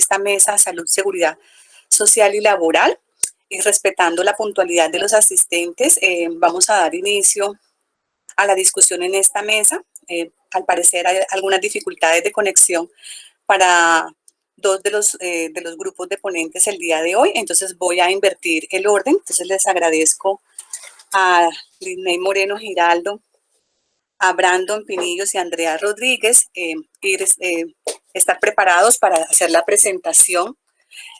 esta mesa Salud, Seguridad Social y Laboral. Y respetando la puntualidad de los asistentes, vamos a dar inicio a la discusión en esta mesa. Al parecer hay algunas dificultades de conexión para dos de los grupos de ponentes el día de hoy, entonces voy a invertir el orden. Entonces les agradezco a Lisney Moreno Giraldo, a Brandon Pinillos y a Andrea Rodríguez estar preparados para hacer la presentación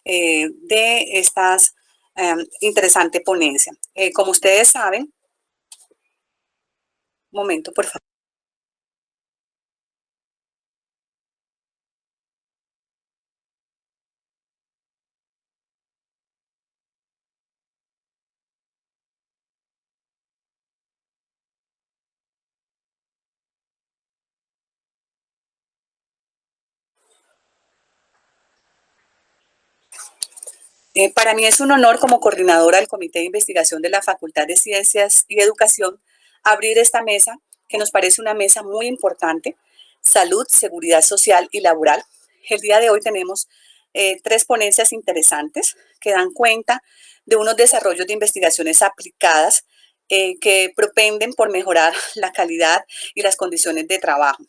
de estas interesante ponencia. Como ustedes saben, un momento, por favor. Para mí es un honor como coordinadora del Comité de Investigación de la Facultad de Ciencias y Educación abrir esta mesa, que nos parece una mesa muy importante: salud, seguridad social y laboral. El día de hoy tenemos 3 ponencias interesantes que dan cuenta de unos desarrollos de investigaciones aplicadas que propenden por mejorar la calidad y las condiciones de trabajo.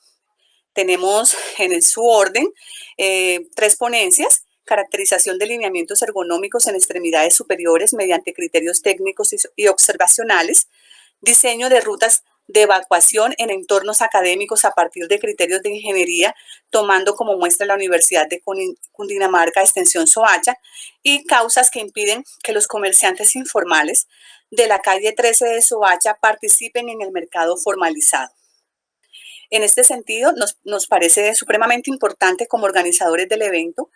Tenemos en su orden 3 ponencias: caracterización de lineamientos ergonómicos en extremidades superiores mediante criterios técnicos y observacionales, diseño de rutas de evacuación en entornos académicos a partir de criterios de ingeniería, tomando como muestra la Universidad de Cundinamarca, Extensión Soacha, y causas que impiden que los comerciantes informales de la calle 13 de Soacha participen en el mercado formalizado. En este sentido, nos parece supremamente importante como organizadores del evento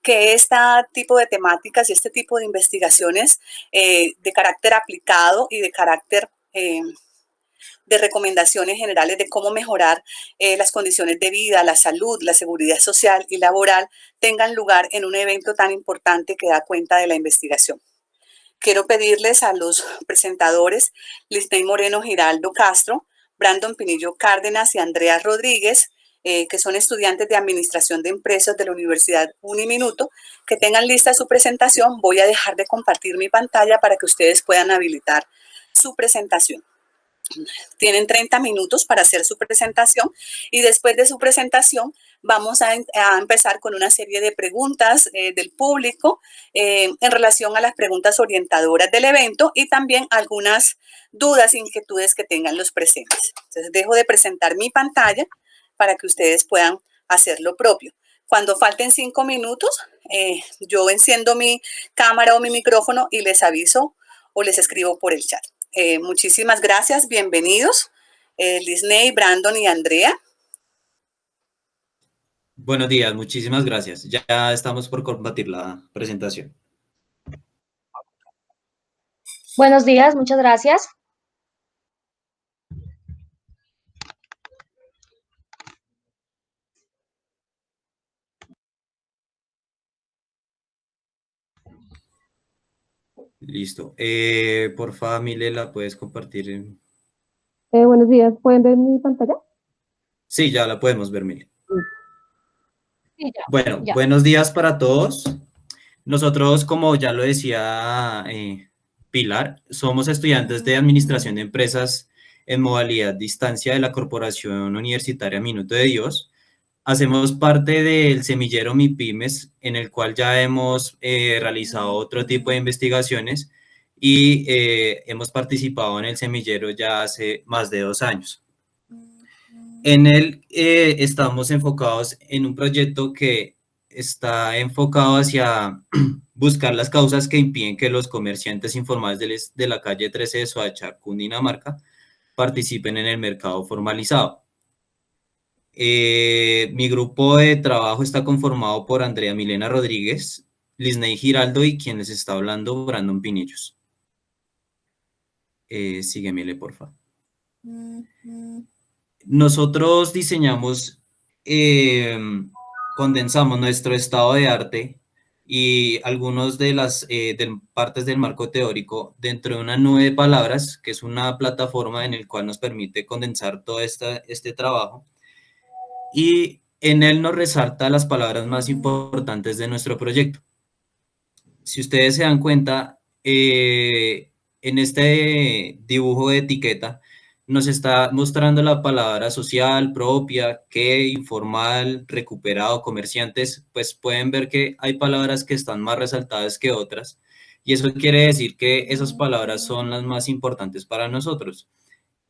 que este tipo de temáticas y este tipo de investigaciones de carácter aplicado y de carácter de recomendaciones generales de cómo mejorar las condiciones de vida, la salud, la seguridad social y laboral tengan lugar en un evento tan importante que da cuenta de la investigación. Quiero pedirles a los presentadores, Lisney Moreno Giraldo Castro, Brandon Pinillo Cárdenas y Andrea Rodríguez, que son estudiantes de Administración de Empresas de la Universidad Uniminuto, que tengan lista su presentación. Voy a dejar de compartir mi pantalla para que ustedes puedan habilitar su presentación. Tienen 30 minutos para hacer su presentación y después de su presentación vamos a empezar con una serie de preguntas del público en relación a las preguntas orientadoras del evento y también algunas dudas e inquietudes que tengan los presentes. Entonces dejo de presentar mi pantalla para que ustedes puedan hacer lo propio. Cuando falten 5 minutos, yo enciendo mi cámara o mi micrófono y les aviso o les escribo por el chat. Muchísimas gracias, bienvenidos, Lisney, Brandon y Andrea. Buenos días, muchísimas gracias. Ya estamos por compartir la presentación. Buenos días, muchas gracias. Listo. Por favor, Mile, ¿la puedes compartir? Buenos días, ¿pueden ver mi pantalla? Sí, ya la podemos ver, Mile. Sí, Bueno, ya. buenos días para todos. Nosotros, como ya lo decía Pilar, somos estudiantes de Administración de Empresas en modalidad distancia de la Corporación Universitaria Minuto de Dios. Hacemos parte del semillero MIPYMES, en el cual ya hemos realizado otro tipo de investigaciones y hemos participado en el semillero ya hace más de 2 años. En él estamos enfocados en un proyecto que está enfocado hacia buscar las causas que impiden que los comerciantes informales de la calle 13 de Soacha, Cundinamarca, participen en el mercado formalizado. Mi grupo de trabajo está conformado por Andrea Milena Rodríguez, Lisney Giraldo y quien les está hablando, Brandon Pinillos. Sígueme, por favor. Nosotros diseñamos, condensamos nuestro estado de arte y algunas de las partes del marco teórico dentro de una nube de palabras, que es una plataforma en la cual nos permite condensar todo este trabajo. Y En él nos resalta las palabras más importantes de nuestro proyecto. Si ustedes se dan cuenta, en este dibujo de etiqueta nos está mostrando la palabra social, propia, que, informal, recuperado, comerciantes, pues pueden ver que hay palabras que están más resaltadas que otras, y eso quiere decir que esas palabras son las más importantes para nosotros.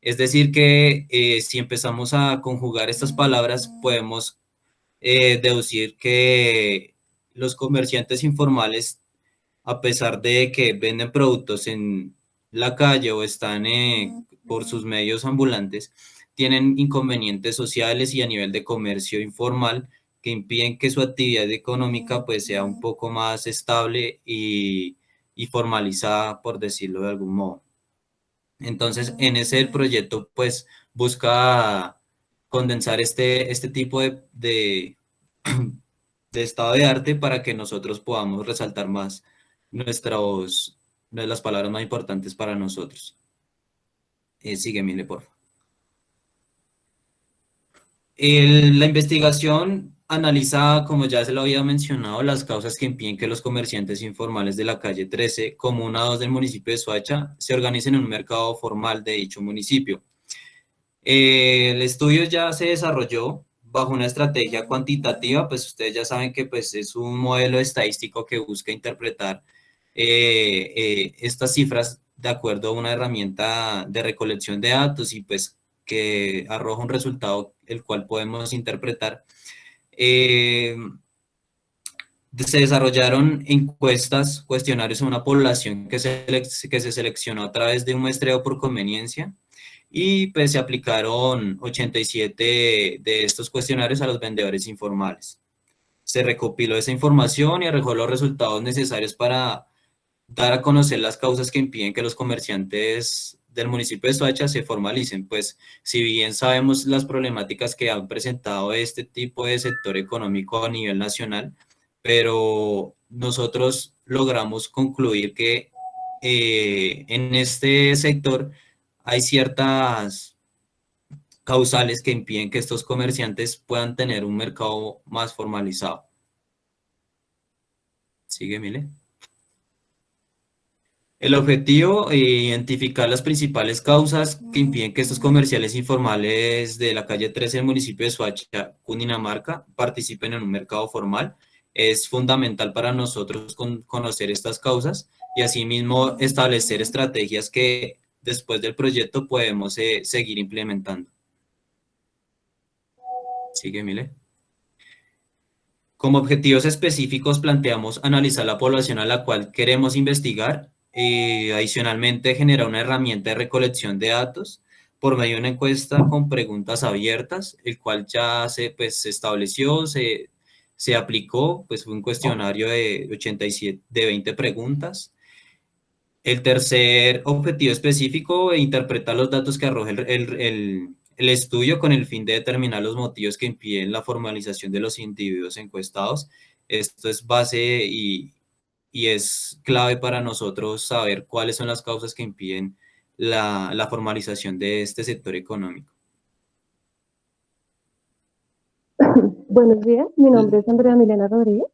Es decir, que si empezamos a conjugar estas palabras, podemos deducir que los comerciantes informales, a pesar de que venden productos en la calle o están por sus medios ambulantes, tienen inconvenientes sociales y a nivel de comercio informal que impiden que su actividad económica pues sea un poco más estable y formalizada, por decirlo de algún modo. Entonces, en ese el proyecto pues busca condensar este tipo de estado de arte para que nosotros podamos resaltar más las palabras más importantes para nosotros. Sigue, Mile, por favor. La investigación analiza, como ya se lo había mencionado, las causas que impiden que los comerciantes informales de la calle 13, comuna 2 del municipio de Soacha, se organicen en un mercado formal de dicho municipio. El estudio ya se desarrolló bajo una estrategia cuantitativa, pues ustedes ya saben que pues, es un modelo estadístico que busca interpretar estas cifras de acuerdo a una herramienta de recolección de datos y pues que arroja un resultado el cual podemos interpretar. Se desarrollaron encuestas, cuestionarios a una población que se seleccionó a través de un muestreo por conveniencia y pues se aplicaron 87 de estos cuestionarios a los vendedores informales. Se recopiló esa información y arrojó los resultados necesarios para dar a conocer las causas que impiden que los comerciantes del municipio de Soacha se formalicen, pues si bien sabemos las problemáticas que han presentado este tipo de sector económico a nivel nacional, pero nosotros logramos concluir que en este sector hay ciertas causales que impiden que estos comerciantes puedan tener un mercado más formalizado. Sigue, Mile. El objetivo, identificar las principales causas que impiden que estos comerciales informales de la calle 13 del municipio de Soacha, Cundinamarca, participen en un mercado formal. Es fundamental para nosotros conocer estas causas y asimismo establecer estrategias que después del proyecto podemos seguir implementando. Sigue, Mile. Como objetivos específicos planteamos analizar la población a la cual queremos investigar. Adicionalmente, generar una herramienta de recolección de datos por medio de una encuesta con preguntas abiertas, el cual ya se estableció, se aplicó, pues fue un cuestionario de 87, de 20 preguntas. El tercer objetivo específico, interpretar los datos que arroja el estudio con el fin de determinar los motivos que impiden la formalización de los individuos encuestados. Esto es base y es clave para nosotros saber cuáles son las causas que impiden la formalización de este sector económico. Buenos días, mi nombre es Andrea Milena Rodríguez.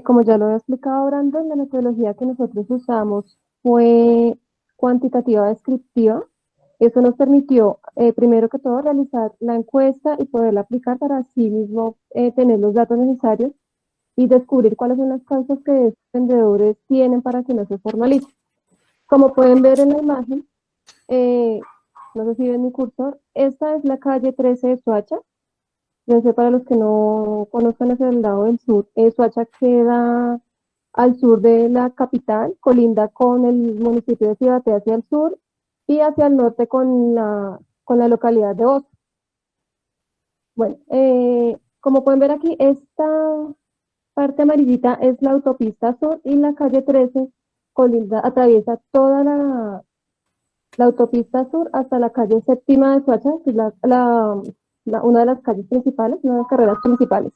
Como ya lo he explicado, Brandon, la metodología que nosotros usamos fue cuantitativa descriptiva. Eso nos permitió, primero que todo, realizar la encuesta y poderla aplicar para así mismo tener los datos necesarios y descubrir cuáles son las causas que estos vendedores tienen para que no se formalicen. Como pueden ver en la imagen, no sé si ven mi cursor, esta es la calle 13 de Soacha. Yo sé, para los que no conozcan, hacia el lado del sur, Soacha queda al sur de la capital, colinda con el municipio de Cibaté hacia el sur y hacia el norte con la localidad de Osa. Bueno, como pueden ver aquí, esta parte amarillita es la autopista sur y la calle 13 colinda, atraviesa toda la autopista sur hasta la calle séptima de Soacha, que es una de las calles principales, una de las carreras principales.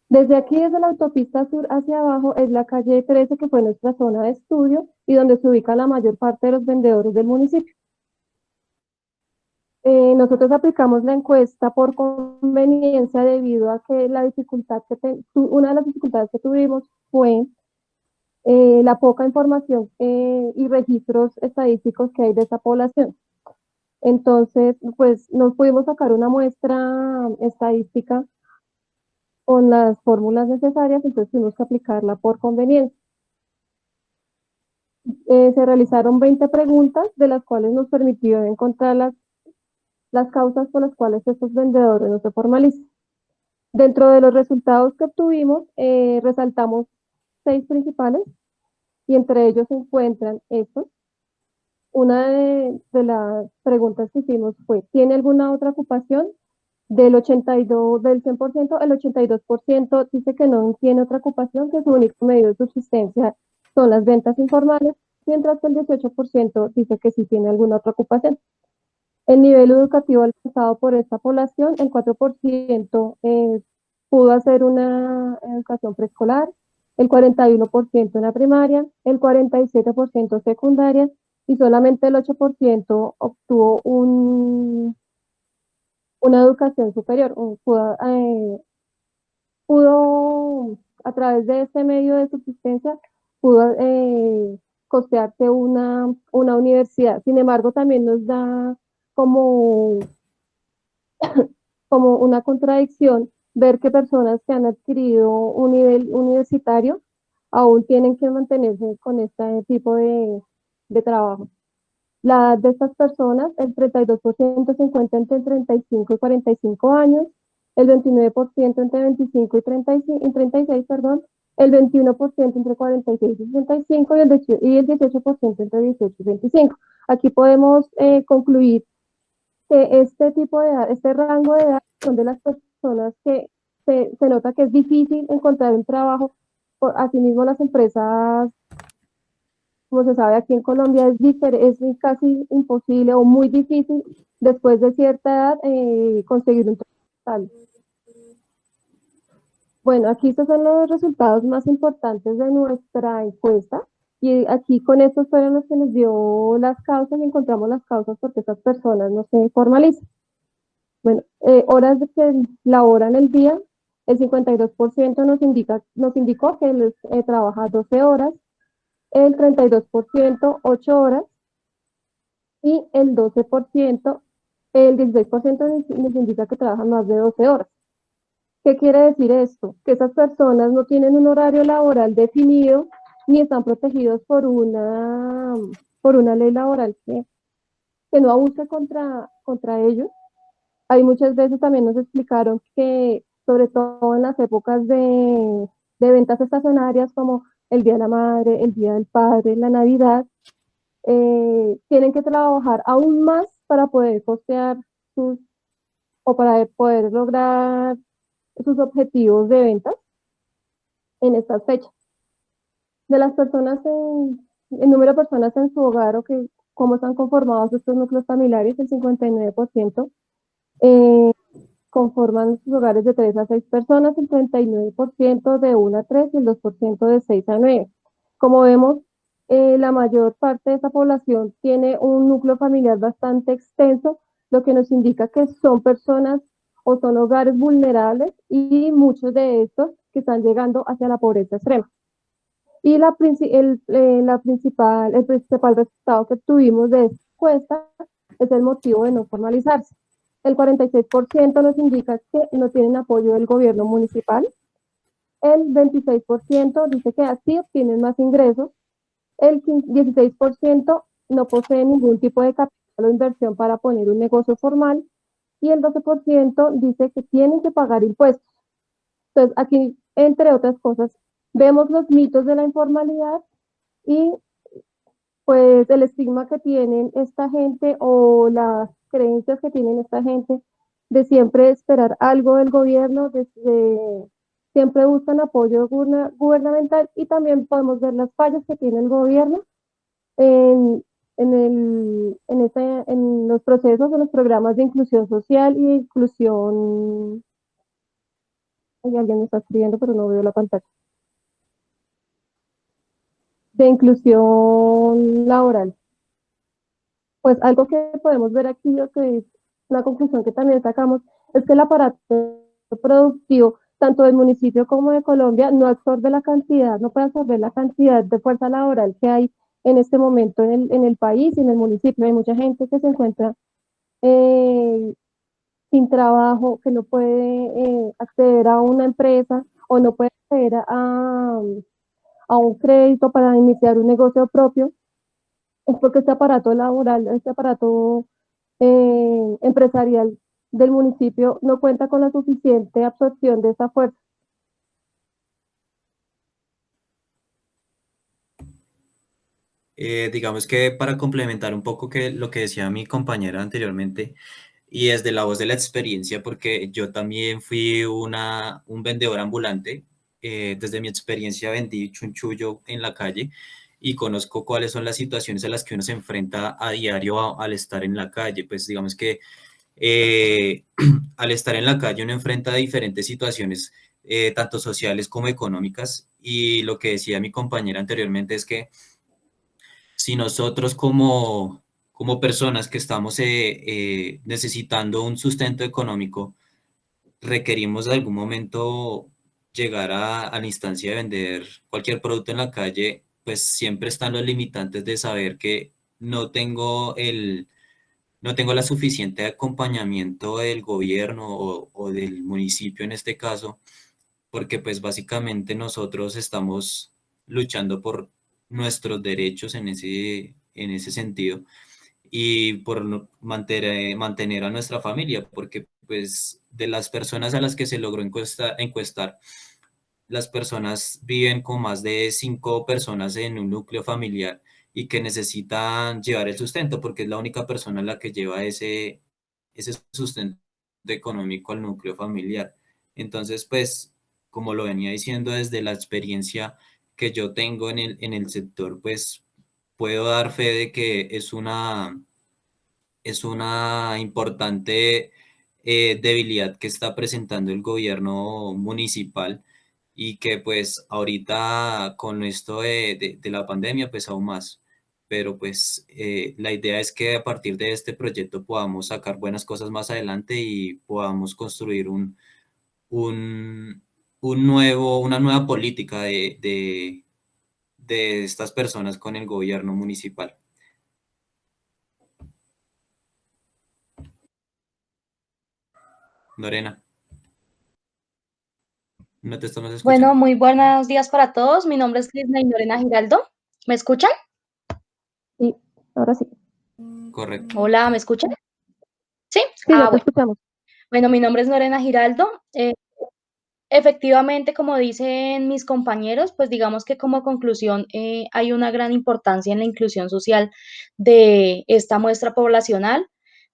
Desde aquí, desde la autopista sur hacia abajo, es la calle 13, que fue nuestra zona de estudio y donde se ubica la mayor parte de los vendedores del municipio. Nosotros aplicamos la encuesta por conveniencia debido a que una de las dificultades que tuvimos fue la poca información y registros estadísticos que hay de esa población. Entonces, pues no pudimos sacar una muestra estadística con las fórmulas necesarias, entonces tuvimos que aplicarla por conveniencia. Se realizaron 20 preguntas, de las cuales nos permitió encontrar las causas por las cuales estos vendedores no se formalizan. Dentro de los resultados que obtuvimos, resaltamos 6 principales y entre ellos se encuentran estos. Una de las preguntas que hicimos fue, ¿tiene alguna otra ocupación? Del 82, del 100%, el 82% dice que no tiene otra ocupación, que su único medio de subsistencia son las ventas informales, mientras que el 18% dice que sí tiene alguna otra ocupación. El nivel educativo alcanzado por esta población, el 4% pudo hacer una educación preescolar, el 41% en la primaria, el 47% secundaria y solamente el 8% obtuvo una educación superior. Pudo, a través de ese medio de subsistencia, pudo costearse una universidad. Sin embargo, también nos da como, como una contradicción ver que personas que han adquirido un nivel universitario aún tienen que mantenerse con este tipo de trabajo. La edad de estas personas, el 32% se encuentra entre 35 y 45 años, el 29% entre 25 y 36, perdón, el 21% entre 46 y 65 y el 18% entre 18 y 25. Aquí podemos concluir que este tipo de edad, este rango de edad son de las personas que se nota que es difícil encontrar un trabajo. Asimismo, las empresas, como se sabe aquí en Colombia, es casi imposible o muy difícil después de cierta edad conseguir un trabajo. Bueno, aquí estos son los resultados más importantes de nuestra encuesta y aquí con estos fueron los que nos dio las causas y encontramos las causas porque estas personas no se formalizan. Bueno, horas de que laboran el día, el 52% nos indicó que les trabaja 12 horas, el 32% 8 horas y el 12%, el 16% nos indica que trabajan más de 12 horas. ¿Qué quiere decir esto? Que esas personas no tienen un horario laboral definido ni están protegidos por una ley laboral que no abuse contra ellos. Hay muchas veces también nos explicaron que, sobre todo en las épocas de ventas estacionarias como el Día de la Madre, el Día del Padre, la Navidad, tienen que trabajar aún más para poder costear o para poder lograr sus objetivos de ventas en estas fechas. De las personas, el número de personas en su hogar o cómo están conformados estos núcleos familiares, el 59% conforman sus hogares de 3 a 6 personas, el 39% de 1 a 3 y el 2% de 6 a 9. Como vemos, la mayor parte de esta población tiene un núcleo familiar bastante extenso, lo que nos indica que son personas o son hogares vulnerables y muchos de estos que están llegando hacia la pobreza extrema. Y el principal resultado que tuvimos de esta encuesta es el motivo de no formalizarse. El 46% nos indica que no tienen apoyo del gobierno municipal. El 26% dice que así obtienen más ingresos. El 16% no posee ningún tipo de capital o inversión para poner un negocio formal. Y el 12% dice que tienen que pagar impuestos. Entonces, aquí, entre otras cosas, vemos los mitos de la informalidad y pues el estigma que tienen esta gente o las creencias que tienen esta gente de siempre esperar algo del gobierno, siempre buscan apoyo gubernamental y también podemos ver las fallas que tiene el gobierno en los procesos, en los programas de inclusión social y de inclusión. Ay, alguien me está escribiendo, pero no veo la pantalla. De inclusión laboral. Pues algo que podemos ver aquí, lo que una conclusión que también sacamos es que el aparato productivo, tanto del municipio como de Colombia, no absorbe la cantidad, no puede absorber la cantidad de fuerza laboral que hay en este momento en el país y en el municipio. Hay mucha gente que se encuentra eh, sin trabajo, que no puede acceder a una empresa o no puede acceder a un crédito para iniciar un negocio propio, es porque este aparato laboral, este aparato empresarial del municipio no cuenta con la suficiente absorción de esa fuerza. Digamos que para complementar un poco que lo que decía mi compañera anteriormente, y desde la voz de la experiencia, porque yo también fui un vendedor ambulante, desde mi experiencia vendí chunchullo en la calle y conozco cuáles son las situaciones a las que uno se enfrenta a diario al estar en la calle. Pues digamos que eh, al estar en la calle uno enfrenta diferentes situaciones, tanto sociales como económicas, y lo que decía mi compañera anteriormente es que si nosotros como personas que estamos necesitando un sustento económico, requerimos de algún momento llegar a la instancia de vender cualquier producto en la calle, pues siempre están los limitantes de saber que no tengo no tengo la suficiente acompañamiento del gobierno o del municipio en este caso, porque pues básicamente nosotros estamos luchando por nuestros derechos en ese sentido y por mantener a nuestra familia, porque pues de las personas a las que se logró encuestar, las personas viven con más de 5 personas en un núcleo familiar y que necesitan llevar el sustento, porque es la única persona la que lleva ese sustento económico al núcleo familiar. Entonces, pues, como lo venía diciendo desde la experiencia que yo tengo en el sector, pues puedo dar fe de que es una importante debilidad que está presentando el gobierno municipal y que pues ahorita con esto de la pandemia pues aún más. Pero pues la idea es que a partir de este proyecto podamos sacar buenas cosas más adelante y podamos construir un, una nueva política de estas personas con el gobierno municipal. Lorena, no te estamos Bueno, escuchando. muy buenos días para todos. Mi nombre es Lisney Lorena Giraldo. ¿Me escuchan? Y ahora sí, Correcto. Hola, ¿me escuchan? Sí. sí, ya te Bueno. escuchamos. Bueno, mi nombre es Lorena Giraldo. Efectivamente, como dicen mis compañeros, pues digamos que como conclusión hay una gran importancia en la inclusión social de esta muestra poblacional,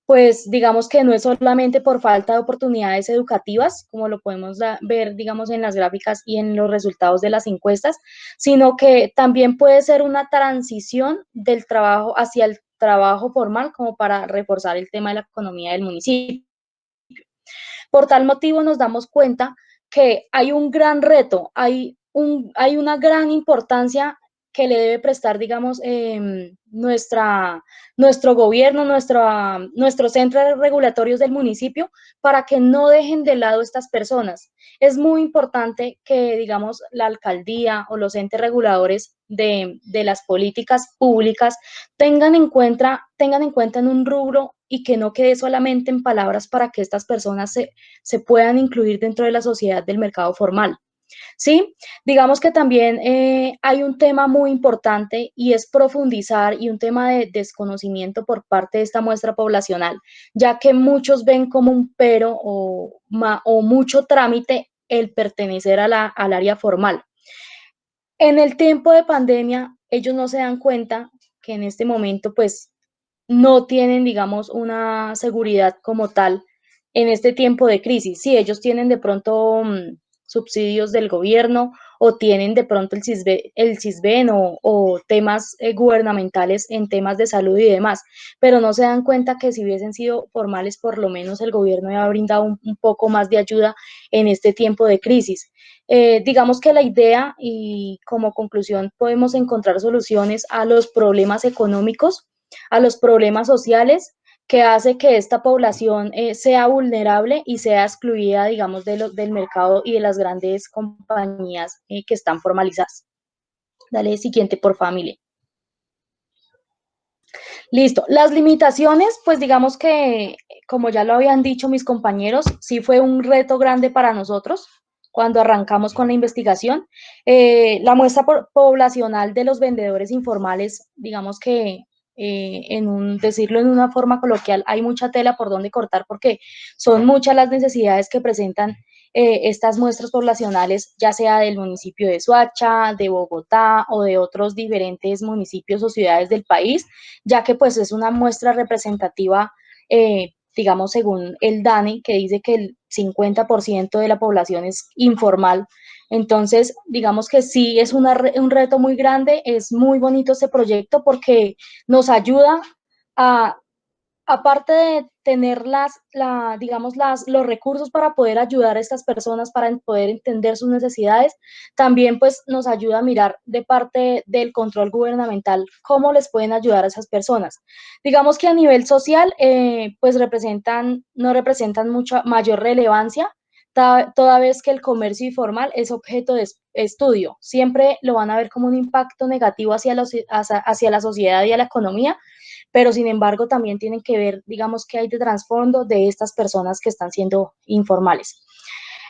pues digamos que no es solamente por falta de oportunidades educativas, como lo podemos ver, digamos, en las gráficas y en los resultados de las encuestas, sino que también puede ser una transición del trabajo hacia el trabajo formal como para reforzar el tema de la economía del municipio. Por tal motivo nos damos cuenta que hay un gran reto, hay una gran importancia que le debe prestar, digamos, nuestro gobierno, nuestros centros regulatorios del municipio para que no dejen de lado estas personas. Es muy importante que, digamos, la alcaldía o los entes reguladores de las políticas públicas tengan en cuenta en un rubro y que no quede solamente en palabras para que estas personas se puedan incluir dentro de la sociedad del mercado formal. ¿Sí? Digamos que también hay un tema muy importante y es profundizar y un tema de desconocimiento por parte de esta muestra poblacional, ya que muchos ven como un pero o mucho trámite el pertenecer al área formal. En el tiempo de pandemia, ellos no se dan cuenta que en este momento, pues, no tienen, digamos, una seguridad como tal en este tiempo de crisis. Sí, ellos tienen de pronto subsidios del gobierno o tienen de pronto el CISBEN o temas gubernamentales en temas de salud y demás, pero no se dan cuenta que si hubiesen sido formales, por lo menos el gobierno había brindado un poco más de ayuda en este tiempo de crisis. Digamos que la idea y como conclusión podemos encontrar soluciones a los problemas económicos, a los problemas sociales que hace que esta población sea vulnerable y sea excluida, digamos, del mercado y de las grandes compañías que están formalizadas. Dale siguiente, por familia. Listo. Las limitaciones, pues digamos que, como ya lo habían dicho mis compañeros, sí fue un reto grande para nosotros cuando arrancamos con la investigación. La muestra poblacional de los vendedores informales, digamos que, decirlo en una forma coloquial, hay mucha tela por donde cortar porque son muchas las necesidades que presentan estas muestras poblacionales, ya sea del municipio de Soacha, de Bogotá o de otros diferentes municipios o ciudades del país, ya que pues es una muestra representativa, digamos, según el DANE, que dice que el 50% de la población es informal. Entonces, digamos que sí es un reto muy grande, es muy bonito este proyecto porque nos ayuda a, aparte de tener los recursos para poder ayudar a estas personas, para poder entender sus necesidades, también pues nos ayuda a mirar de parte del control gubernamental cómo les pueden ayudar a esas personas. Digamos que a nivel social, pues no representan mucha mayor relevancia, toda vez que el comercio informal es objeto de estudio. Siempre lo van a ver como un impacto negativo hacia la sociedad y a la economía, pero sin embargo también tienen que ver, digamos, qué hay de trasfondo de estas personas que están siendo informales.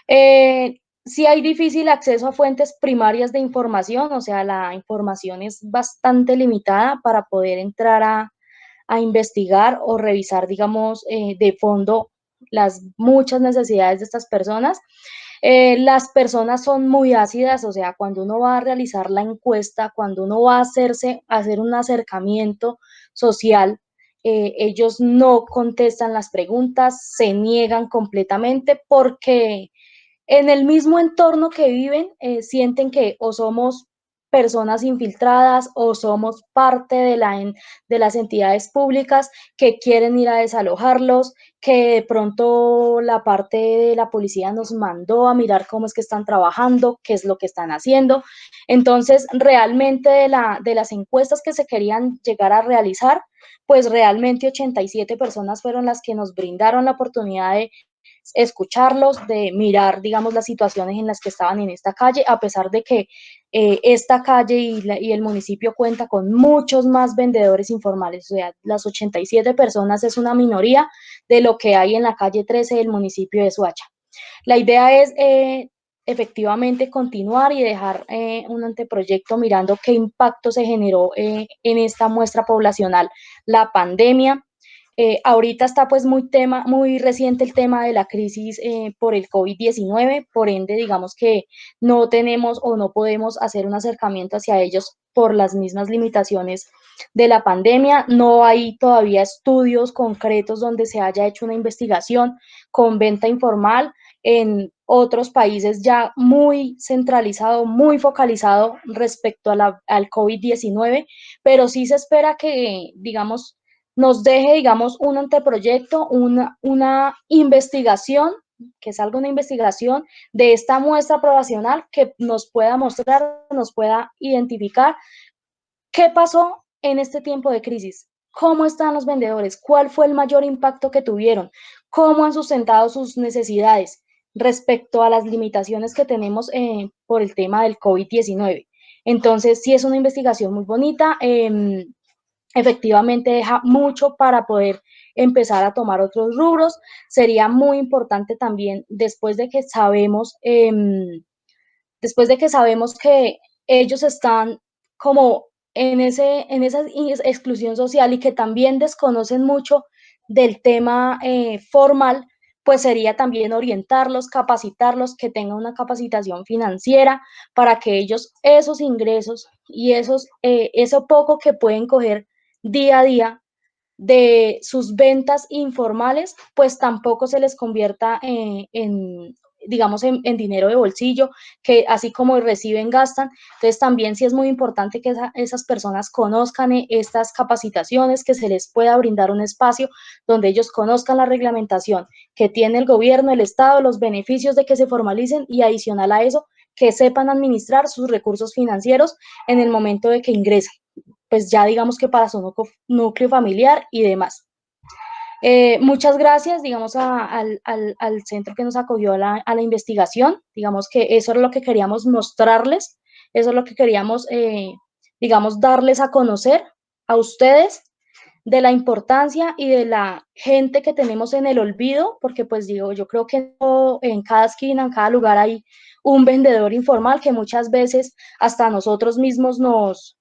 Sí hay difícil acceso a fuentes primarias de información, o sea, la información es bastante limitada para poder entrar a investigar o revisar, digamos, de fondo las muchas necesidades de estas personas. Las personas son muy ácidas, o sea, cuando uno va a realizar la encuesta, cuando uno va a hacer un acercamiento social, ellos no contestan las preguntas, se niegan completamente porque en el mismo entorno que viven, sienten que o somos personas infiltradas o somos parte de las entidades públicas que quieren ir a desalojarlos, que de pronto la parte de la policía nos mandó a mirar cómo es que están trabajando, qué es lo que están haciendo. Entonces, realmente de las encuestas que se querían llegar a realizar, pues realmente 87 personas fueron las que nos brindaron la oportunidad de escucharlos, de mirar, digamos, las situaciones en las que estaban en esta calle, a pesar de que esta calle y el municipio cuenta con muchos más vendedores informales, o sea, las 87 personas es una minoría de lo que hay en la calle 13 del municipio de Soacha. La idea es efectivamente continuar y dejar un anteproyecto mirando qué impacto se generó en esta muestra poblacional la pandemia. Ahorita está pues muy reciente el tema de la crisis por el COVID-19, por ende digamos que no tenemos o no podemos hacer un acercamiento hacia ellos por las mismas limitaciones de la pandemia. No hay todavía estudios concretos donde se haya hecho una investigación con venta informal. En otros países ya muy centralizado, muy focalizado respecto al COVID-19, pero sí se espera que, digamos, nos deje, digamos, un anteproyecto, una investigación, que salga una investigación de esta muestra poblacional que nos pueda mostrar, nos pueda identificar qué pasó en este tiempo de crisis, cómo están los vendedores, cuál fue el mayor impacto que tuvieron, cómo han sustentado sus necesidades respecto a las limitaciones que tenemos por el tema del COVID-19. Entonces, sí es una investigación muy bonita. Efectivamente deja mucho para poder empezar a tomar otros rubros. Sería muy importante también, después de que sabemos que ellos están como en esa exclusión social y que también desconocen mucho del tema formal, pues sería también orientarlos, capacitarlos, que tengan una capacitación financiera para que ellos esos ingresos y eso poco que pueden coger día a día de sus ventas informales, pues tampoco se les convierta digamos, en dinero de bolsillo, que así como reciben, gastan. Entonces también sí es muy importante que esas personas conozcan estas capacitaciones, que se les pueda brindar un espacio donde ellos conozcan la reglamentación que tiene el gobierno, el Estado, los beneficios de que se formalicen y adicional a eso, que sepan administrar sus recursos financieros en el momento de que ingresan, pues ya digamos que para su núcleo familiar y demás. Muchas gracias, digamos, al centro que nos acogió a la investigación. Digamos que eso es lo que queríamos mostrarles, eso es lo que queríamos, digamos, darles a conocer a ustedes de la importancia y de la gente que tenemos en el olvido, porque pues digo, yo creo que en cada esquina, en cada lugar hay un vendedor informal que muchas veces hasta nosotros mismos nos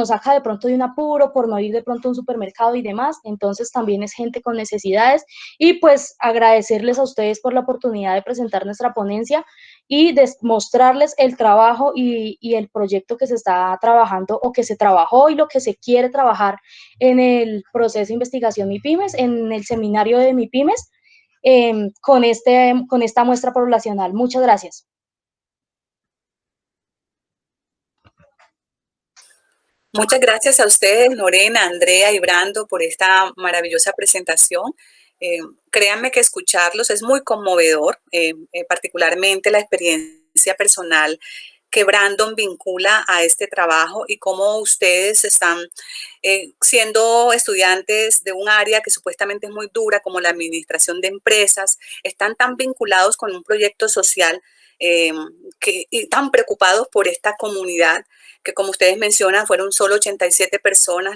saca de pronto de un apuro por no ir de pronto a un supermercado y demás, entonces también es gente con necesidades y pues agradecerles a ustedes por la oportunidad de presentar nuestra ponencia y de mostrarles el trabajo y el proyecto que se está trabajando o que se trabajó y lo que se quiere trabajar en el proceso de investigación MIPYMES, en el seminario de MIPYMES, con esta muestra poblacional. Muchas gracias. Muchas gracias a ustedes, Lorena, Andrea y Brando, por esta maravillosa presentación. Créanme que escucharlos es muy conmovedor, particularmente la experiencia personal que Brandon vincula a este trabajo y cómo ustedes están siendo estudiantes de un área que supuestamente es muy dura, como la administración de empresas, están tan vinculados con un proyecto social y tan preocupados por esta comunidad que, como ustedes mencionan, fueron solo 87 personas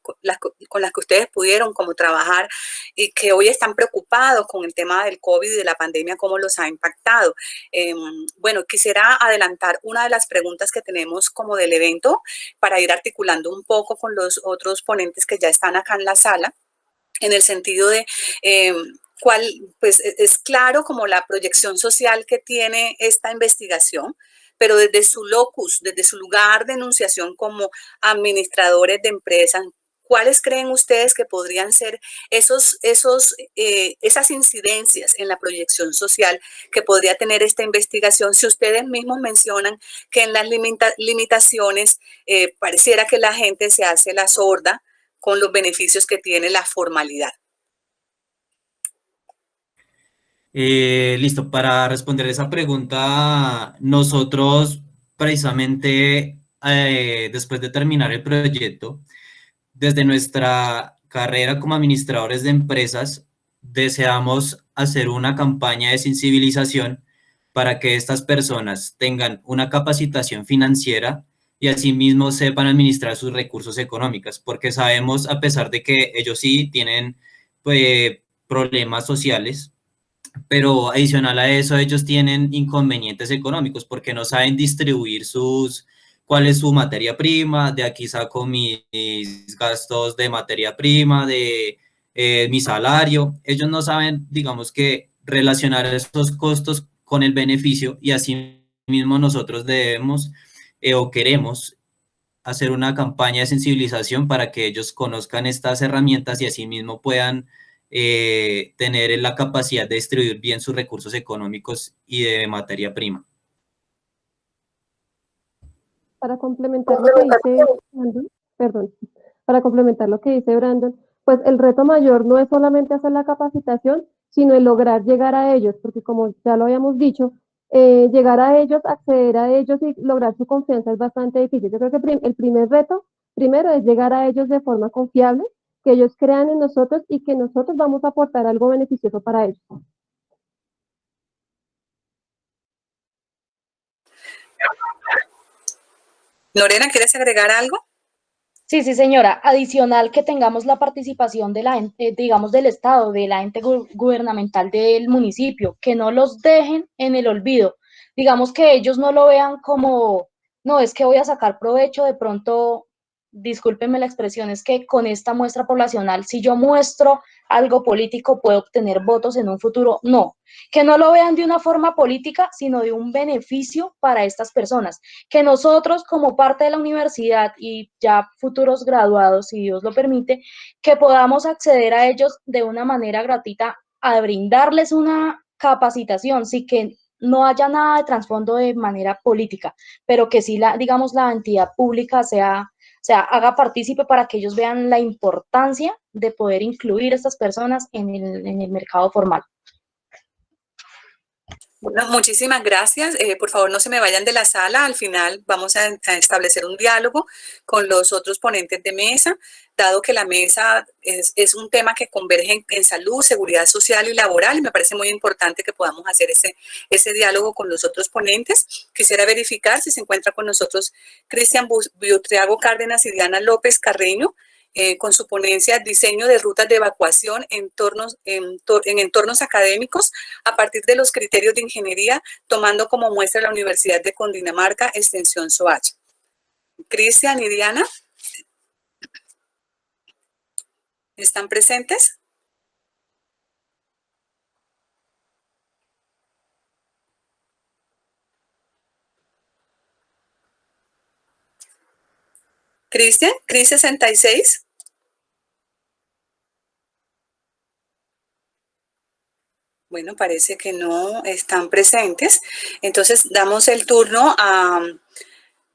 con las que ustedes pudieron como trabajar y que hoy están preocupados con el tema del COVID y de la pandemia, cómo los ha impactado. Bueno, quisiera adelantar una de las preguntas que tenemos como del evento para ir articulando un poco con los otros ponentes que ya están acá en la sala, en el sentido de cuál, pues es claro como la proyección social que tiene esta investigación, pero desde su locus, desde su lugar de enunciación como administradores de empresas, ¿cuáles creen ustedes que podrían ser esas incidencias en la proyección social que podría tener esta investigación? Si ustedes mismos mencionan que en las limitaciones pareciera que la gente se hace la sorda con los beneficios que tiene la formalidad. Listo, para responder esa pregunta, nosotros precisamente después de terminar el proyecto, desde nuestra carrera como administradores de empresas, deseamos hacer una campaña de sensibilización para que estas personas tengan una capacitación financiera y asimismo sepan administrar sus recursos económicos, porque sabemos, a pesar de que ellos sí tienen pues, problemas sociales, pero adicional a eso ellos tienen inconvenientes económicos porque no saben distribuir cuál es su materia prima, de aquí saco mis gastos de materia prima, de mi salario. Ellos no saben, digamos que, relacionar esos costos con el beneficio y así mismo nosotros debemos o queremos hacer una campaña de sensibilización para que ellos conozcan estas herramientas y así mismo puedan tener la capacidad de distribuir bien sus recursos económicos y de materia prima. Para complementar lo que dice Brandon, perdón, para complementar lo que dice Brandon, pues el reto mayor no es solamente hacer la capacitación, sino el lograr llegar a ellos, porque como ya lo habíamos dicho, llegar a ellos, acceder a ellos y lograr su confianza es bastante difícil. Yo creo que el primer reto, primero, es llegar a ellos de forma confiable, que ellos crean en nosotros y que nosotros vamos a aportar algo beneficioso para ellos. Lorena, ¿quieres agregar algo? Sí, sí, señora. Adicional que tengamos la participación de digamos, del Estado, de la ente gubernamental del municipio, que no los dejen en el olvido. Digamos que ellos no lo vean como, no, es que voy a sacar provecho de pronto, discúlpenme la expresión, es que con esta muestra poblacional, si yo muestro algo político, puedo obtener votos en un futuro. No, que no lo vean de una forma política, sino de un beneficio para estas personas. Que nosotros como parte de la universidad y ya futuros graduados, si Dios lo permite, que podamos acceder a ellos de una manera gratuita a brindarles una capacitación, sí que no haya nada de trasfondo de manera política, pero que sí digamos, la entidad pública haga partícipe para que ellos vean la importancia de poder incluir a estas personas en el mercado formal. Bueno, muchísimas gracias. Por favor, no se me vayan de la sala. Al final vamos a establecer un diálogo con los otros ponentes de mesa, dado que la mesa es un tema que converge en salud, seguridad social y laboral. Y me parece muy importante que podamos hacer ese diálogo con los otros ponentes. Quisiera verificar si se encuentra con nosotros Cristian Buitriago Cárdenas y Diana López Carreño, con su ponencia Diseño de rutas de evacuación en entornos académicos a partir de los criterios de ingeniería, tomando como muestra la Universidad de Cundinamarca, Extensión Soacha. Cristian y Diana, ¿están presentes? Cristian, Cris 66. Bueno, parece que no están presentes. Entonces, damos el turno a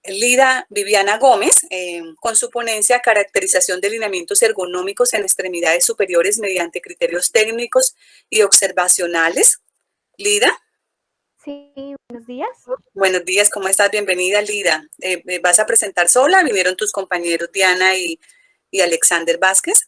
Lida Viviana Gómez, con su ponencia Caracterización de lineamientos ergonómicos en extremidades superiores mediante criterios técnicos y observacionales. Lida. Sí, buenos días. Buenos días, ¿cómo estás? Bienvenida, Lida. ¿Vas a presentar sola? ¿Vinieron tus compañeros Diana y Alexander Vázquez?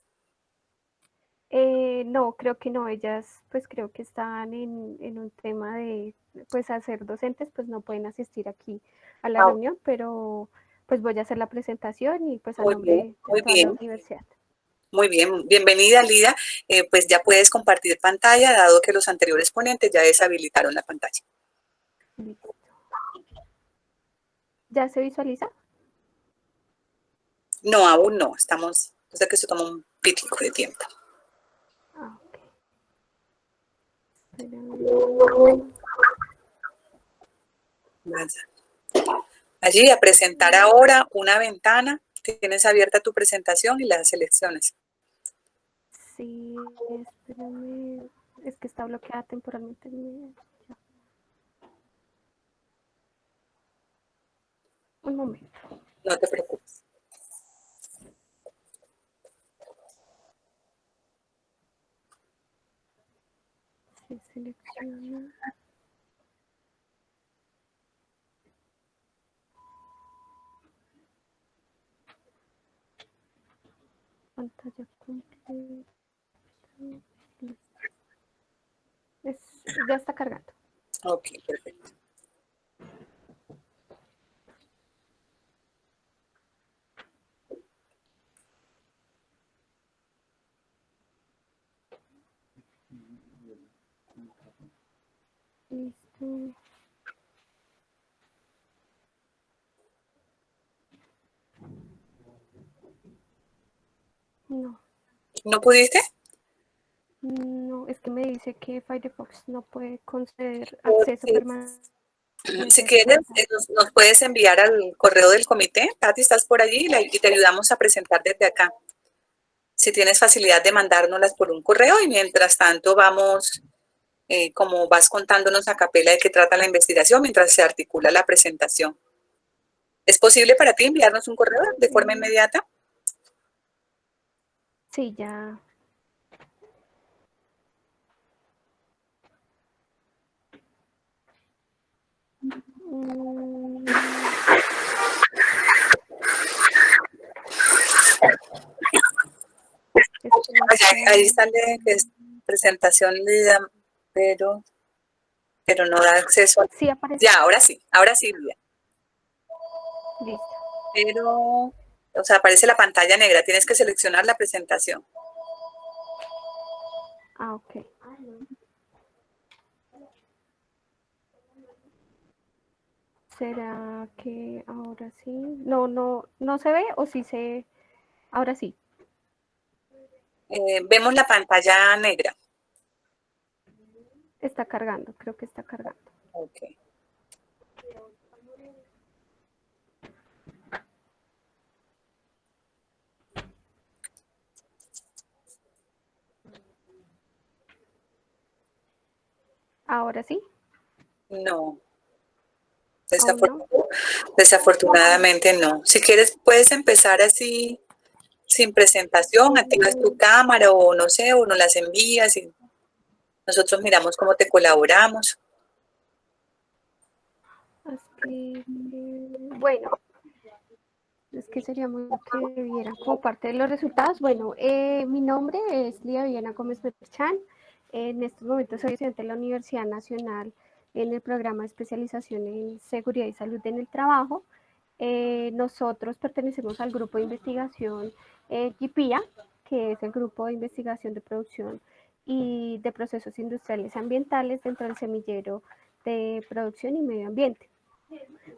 No, creo que no, ellas pues creo que están en un tema de pues hacer docentes, pues no pueden asistir aquí a la reunión, pero pues voy a hacer la presentación y pues a nombre de toda la universidad. Muy bien, bienvenida, Lida. Pues ya puedes compartir pantalla, dado que los anteriores ponentes ya deshabilitaron la pantalla. Listo. ¿Ya se visualiza? No, aún no, estamos, o sea que esto toma un pitico de tiempo. Ah, ok. Allí a presentar ahora una ventana, tienes abierta tu presentación y las selecciones. Sí, espérame, es que está bloqueada temporalmente. Un momento. No te preocupes. Se selecciona. Pantalla completa. Ya está cargando. Ok, perfecto. Listo. No. ¿No pudiste? No, es que me dice que Firefox no puede conceder acceso permanente. Si quieres, nos puedes enviar al correo del comité. Tati, estás por allí y te ayudamos a presentar desde acá. Si tienes facilidad de mandárnoslas por un correo y mientras tanto vamos, como vas contándonos a capela de qué trata la investigación mientras se articula la presentación. ¿Es posible para ti enviarnos un correo de forma inmediata? Sí, ya. Ahí sale que es presentación, pero no da acceso. Sí, aparece. Ya, ahora sí, Lidia. Listo. Pero, o sea, aparece la pantalla negra, tienes que seleccionar la presentación. Ah, ok. ¿Será que ahora sí? No se ve o sí se... Ahora sí. Vemos la pantalla negra. Está cargando, creo que está cargando. Ok. ¿Ahora sí? No. Desafortunadamente no. Si quieres, puedes empezar así, sin presentación, activas tu cámara o no sé, o nos las envías y nosotros miramos cómo te colaboramos. Bueno, es que sería muy bueno que vieran como parte de los resultados. Bueno, mi nombre es Lía Viviana Gómez Berchan. En estos momentos soy estudiante de la Universidad Nacional en el programa de especialización en seguridad y salud en el trabajo. Nosotros pertenecemos al grupo de investigación GIPIA, que es el grupo de investigación de producción y de procesos industriales y ambientales dentro del semillero de producción y medio ambiente.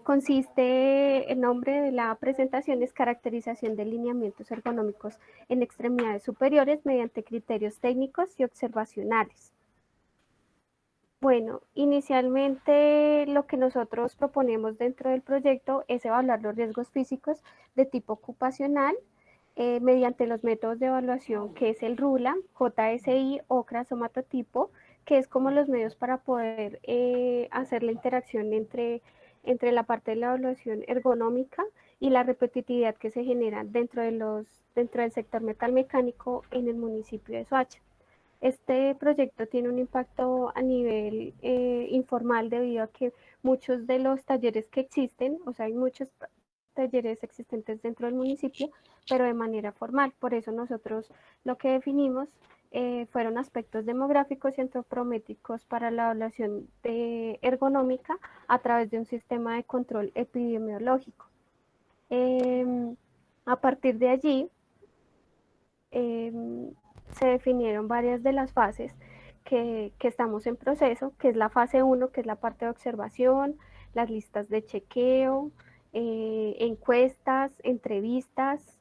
Consiste, el nombre de la presentación es caracterización de lineamientos ergonómicos en extremidades superiores mediante criterios técnicos y observacionales. Bueno, inicialmente lo que nosotros proponemos dentro del proyecto es evaluar los riesgos físicos de tipo ocupacional mediante los métodos de evaluación que es el RULA, JSI, OCRA, somatotipo, que es como los medios para poder hacer la interacción entre la parte de la evaluación ergonómica y la repetitividad que se genera dentro del sector metalmecánico en el municipio de Soacha. Este proyecto tiene un impacto a nivel informal debido a que muchos de los talleres que existen, o sea, hay muchos talleres existentes dentro del municipio, pero de manera formal. Por eso nosotros lo que definimos fueron aspectos demográficos y antropométricos para la evaluación ergonómica a través de un sistema de control epidemiológico. A partir de allí, se definieron varias de las fases que estamos en proceso, que es la fase 1, que es la parte de observación, las listas de chequeo, encuestas, entrevistas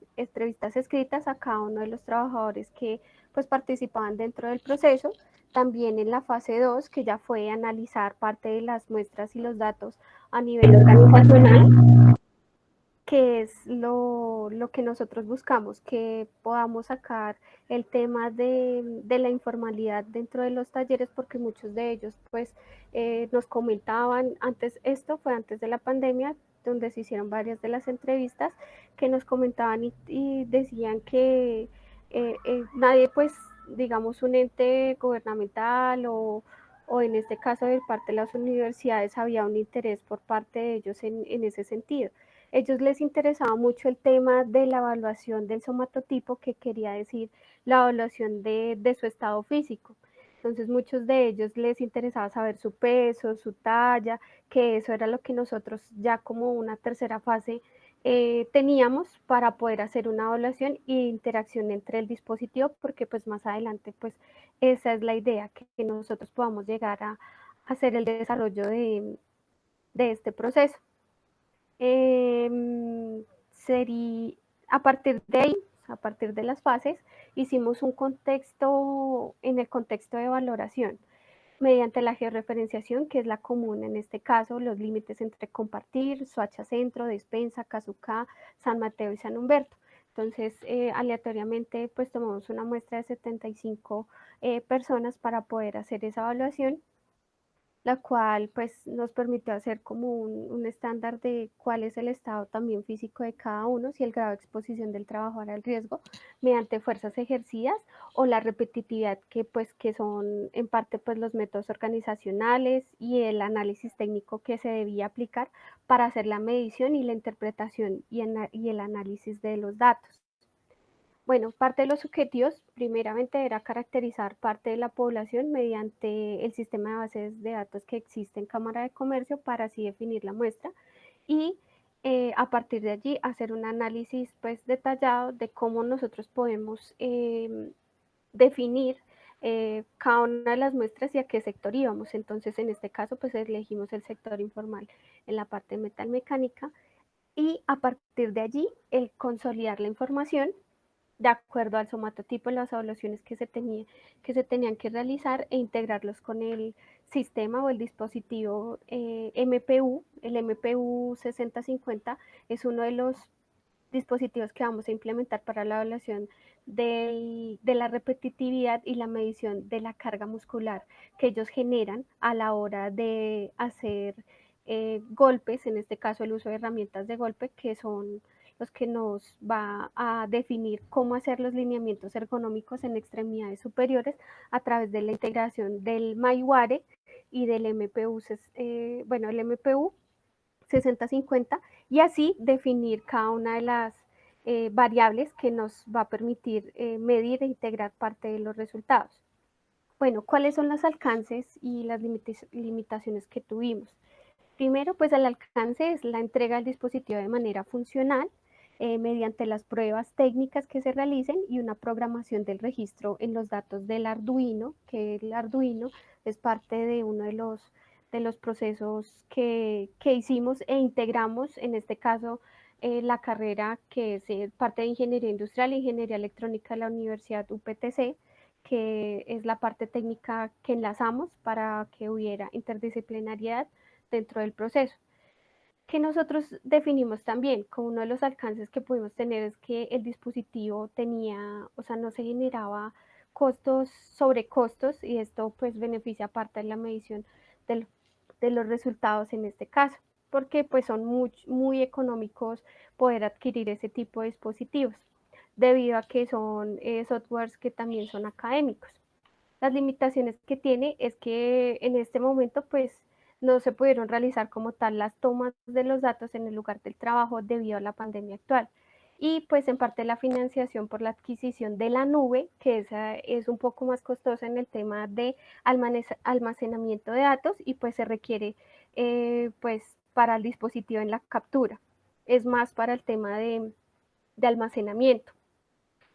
escritas a cada uno de los trabajadores que pues participaban dentro del proceso. También en la fase 2, que ya fue analizar parte de las muestras y los datos a nivel organizacional, que es lo que nosotros buscamos, que podamos sacar el tema de la informalidad dentro de los talleres, porque muchos de ellos pues nos comentaban antes, esto fue antes de la pandemia, donde se hicieron varias de las entrevistas, que nos comentaban y decían que nadie pues, digamos, un ente gubernamental o en este caso de parte de las universidades había un interés por parte de ellos en ese sentido. Ellos les interesaba mucho el tema de la evaluación del somatotipo, que quería decir la evaluación de su estado físico. Entonces, muchos de ellos les interesaba saber su peso, su talla, que eso era lo que nosotros ya como una tercera fase teníamos para poder hacer una evaluación e interacción entre el dispositivo, porque pues más adelante pues esa es la idea, que nosotros podamos llegar a hacer el desarrollo de este proceso. Sería, a partir de ahí, a partir de las fases, hicimos un contexto, en el contexto de valoración, mediante la georreferenciación, que es la común en este caso, los límites entre compartir, Soacha Centro, Despensa, Casucá, San Mateo y San Humberto. Entonces, aleatoriamente, pues tomamos una muestra de 75 personas para poder hacer esa evaluación, la cual pues nos permitió hacer como un estándar de cuál es el estado también físico de cada uno, si el grado de exposición del trabajador al riesgo mediante fuerzas ejercidas o la repetitividad, que son en parte pues los métodos organizacionales y el análisis técnico que se debía aplicar para hacer la medición y la interpretación y el análisis de los datos. Bueno, parte de los objetivos, primeramente, era caracterizar parte de la población mediante el sistema de bases de datos que existe en Cámara de Comercio para así definir la muestra y a partir de allí hacer un análisis pues detallado de cómo nosotros podemos definir cada una de las muestras y a qué sector íbamos. Entonces, en este caso, pues elegimos el sector informal en la parte metalmecánica y a partir de allí el consolidar la información de acuerdo al somatotipo, las evaluaciones que se tenían que realizar e integrarlos con el sistema o el dispositivo MPU. El MPU 6050 es uno de los dispositivos que vamos a implementar para la evaluación de la repetitividad y la medición de la carga muscular que ellos generan a la hora de hacer golpes, en este caso el uso de herramientas de golpe, que son los que nos va a definir cómo hacer los lineamientos ergonómicos en extremidades superiores a través de la integración del MyWare y del MPU, el MPU 60-50 y así definir cada una de las variables que nos va a permitir medir e integrar parte de los resultados. Bueno, ¿cuáles son los alcances y las limitaciones que tuvimos? Primero, pues el alcance es la entrega del dispositivo de manera funcional mediante las pruebas técnicas que se realicen y una programación del registro en los datos del Arduino, que el Arduino es parte de uno de los procesos que hicimos e integramos, en este caso, la carrera que es parte de Ingeniería Industrial e Ingeniería Electrónica de la Universidad UPTC, que es la parte técnica que enlazamos para que hubiera interdisciplinariedad dentro del proceso. Que nosotros definimos también como uno de los alcances que pudimos tener es que el dispositivo tenía, o sea, no se generaba costos sobre costos y esto pues beneficia parte de la medición de los resultados en este caso, porque pues son muy económicos poder adquirir ese tipo de dispositivos, debido a que son softwares que también son académicos. Las limitaciones que tiene es que en este momento pues no se pudieron realizar como tal las tomas de los datos en el lugar del trabajo debido a la pandemia actual. Y pues en parte la financiación por la adquisición de la nube, que esa es un poco más costosa en el tema de almacenamiento de datos y pues se requiere pues para el dispositivo en la captura. Es más para el tema de almacenamiento.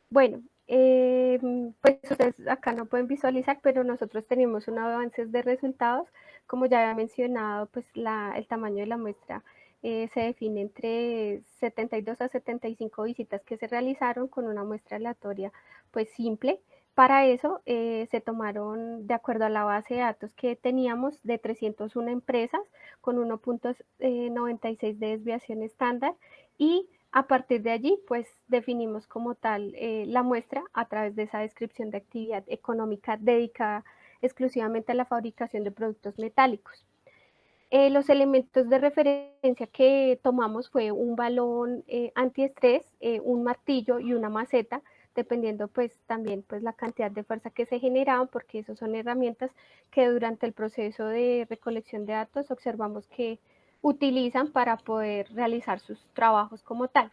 Bueno, pues ustedes acá no pueden visualizar, pero nosotros tenemos un avance de resultados. Como ya había mencionado, pues el tamaño de la muestra se define entre 72 a 75 visitas que se realizaron con una muestra aleatoria pues simple. Para eso se tomaron, de acuerdo a la base de datos que teníamos, de 301 empresas con 1.96 de desviación estándar y a partir de allí, pues definimos como tal la muestra a través de esa descripción de actividad económica dedicada exclusivamente a la fabricación de productos metálicos. Los elementos de referencia que tomamos fue un balón antiestrés, un martillo y una maceta, dependiendo pues también pues la cantidad de fuerza que se generaban, porque esas son herramientas que durante el proceso de recolección de datos observamos que utilizan para poder realizar sus trabajos como tal.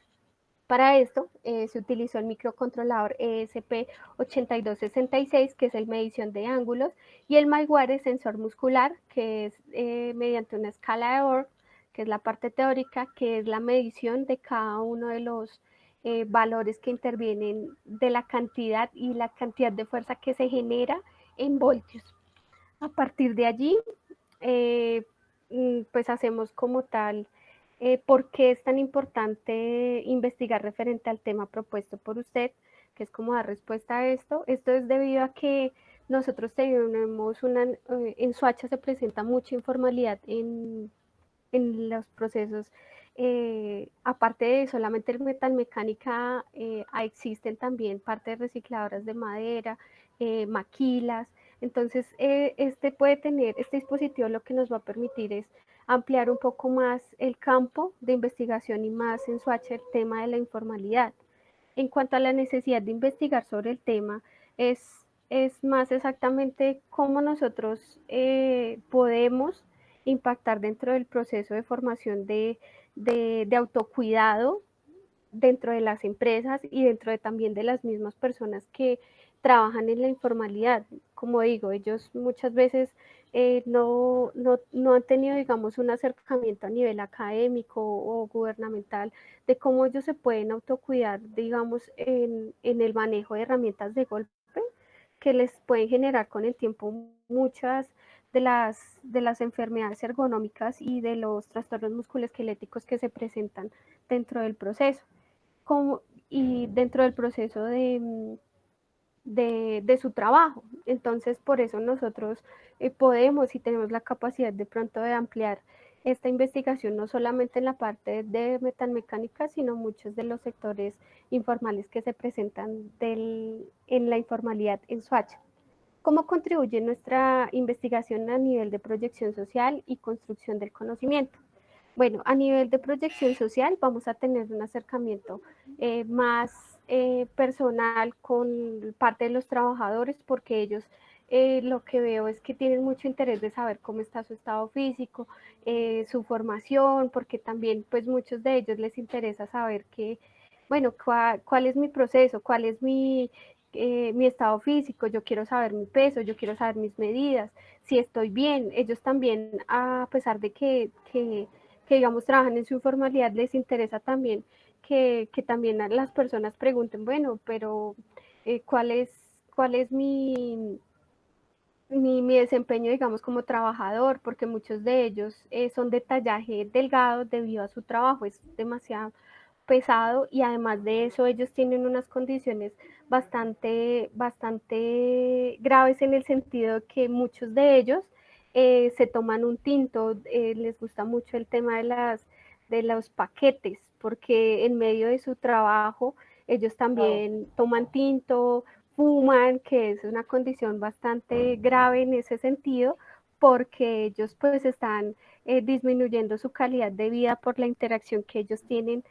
Para esto se utilizó el microcontrolador ESP8266, que es el medición de ángulos, y el MyWare sensor muscular, que es mediante una escala de Orr, que es la parte teórica, que es la medición de cada uno de los valores que intervienen de la cantidad y la cantidad de fuerza que se genera en voltios. A partir de allí, pues hacemos como tal por qué es tan importante investigar referente al tema propuesto por usted, que es como dar respuesta a esto. Esto es debido a que nosotros tenemos en Soacha se presenta mucha informalidad en los procesos. Aparte de solamente el metalmecánica, existen también partes recicladoras de madera, maquilas. Entonces, este dispositivo lo que nos va a permitir es ampliar un poco más el campo de investigación y más en Soacha el tema de la informalidad. En cuanto a la necesidad de investigar sobre el tema, es más exactamente cómo nosotros podemos impactar dentro del proceso de formación de autocuidado dentro de las empresas y dentro también de las mismas personas que trabajan en la informalidad. Como digo, ellos muchas veces no han tenido, digamos, un acercamiento a nivel académico o gubernamental de cómo ellos se pueden autocuidar, digamos, en el manejo de herramientas de golpe que les pueden generar con el tiempo muchas de las enfermedades ergonómicas y de los trastornos musculoesqueléticos que se presentan dentro del proceso. Y dentro del proceso de su trabajo. Entonces, por eso nosotros podemos y tenemos la capacidad de pronto de ampliar esta investigación, no solamente en la parte de metalmecánica, sino muchos de los sectores informales que se presentan en la informalidad en Soacha. ¿Cómo contribuye nuestra investigación a nivel de proyección social y construcción del conocimiento? Bueno, a nivel de proyección social vamos a tener un acercamiento más personal con parte de los trabajadores porque ellos lo que veo es que tienen mucho interés de saber cómo está su estado físico, su formación, porque también pues muchos de ellos les interesa saber que, bueno, cuál es mi proceso, cuál es mi estado físico, yo quiero saber mi peso, yo quiero saber mis medidas, si estoy bien. Ellos también, a pesar de que digamos, trabajan en su informalidad, les interesa también que también las personas pregunten, bueno, pero cuál es mi desempeño, digamos, como trabajador, porque muchos de ellos son de tallaje delgado debido a su trabajo, es demasiado pesado y además de eso ellos tienen unas condiciones bastante graves en el sentido que muchos de ellos se toman un tinto, les gusta mucho el tema de los paquetes, porque en medio de su trabajo ellos también toman tinto, fuman, que es una condición bastante grave en ese sentido, porque ellos pues están disminuyendo su calidad de vida por la interacción que ellos tienen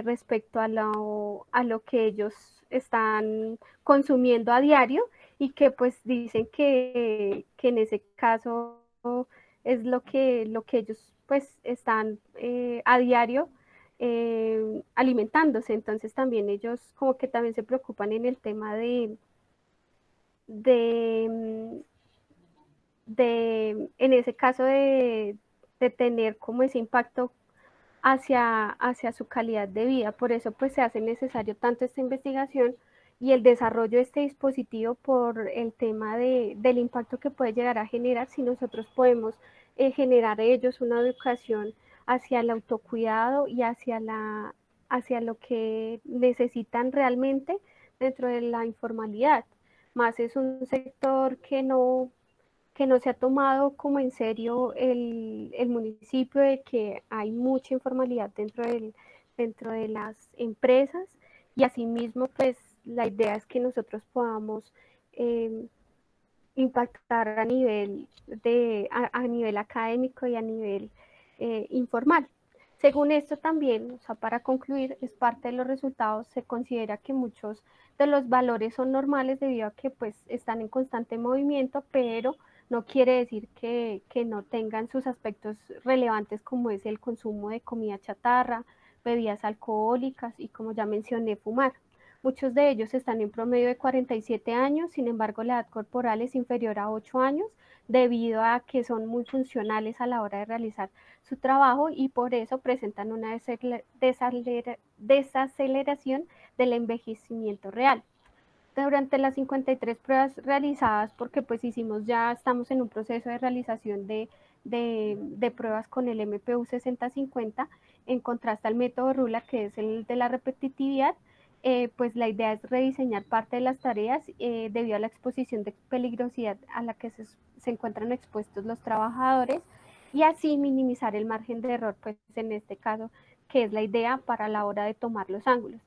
respecto a lo que ellos están consumiendo a diario y que pues dicen que en ese caso es lo que ellos pues están a diario alimentándose. Entonces también ellos como que también se preocupan en el tema de, en ese caso de tener como ese impacto hacia su calidad de vida. Por eso pues se hace necesario tanto esta investigación y el desarrollo de este dispositivo por el tema del impacto que puede llegar a generar si nosotros podemos generar a ellos una educación hacia el autocuidado y hacia lo que necesitan realmente dentro de la informalidad. Más es un sector que no se ha tomado como en serio el municipio, de que hay mucha informalidad dentro de las empresas y asimismo pues la idea es que nosotros podamos eh, impactar a nivel académico y a nivel informal. Según esto también, o sea, para concluir, es parte de los resultados, se considera que muchos de los valores son normales debido a que pues están en constante movimiento, pero no quiere decir que no tengan sus aspectos relevantes como es el consumo de comida chatarra, bebidas alcohólicas y como ya mencioné, fumar. Muchos de ellos están en promedio de 47 años, sin embargo la edad corporal es inferior a 8 años debido a que son muy funcionales a la hora de realizar su trabajo y por eso presentan una desaceleración del envejecimiento real. Durante las 53 pruebas realizadas, porque pues hicimos ya, estamos en un proceso de realización de pruebas con el MPU 6050, en contraste al método RULA, que es el de la repetitividad, pues la idea es rediseñar parte de las tareas debido a la exposición de peligrosidad a la que se encuentran expuestos los trabajadores y así minimizar el margen de error, pues en este caso, que es la idea para la hora de tomar los ángulos.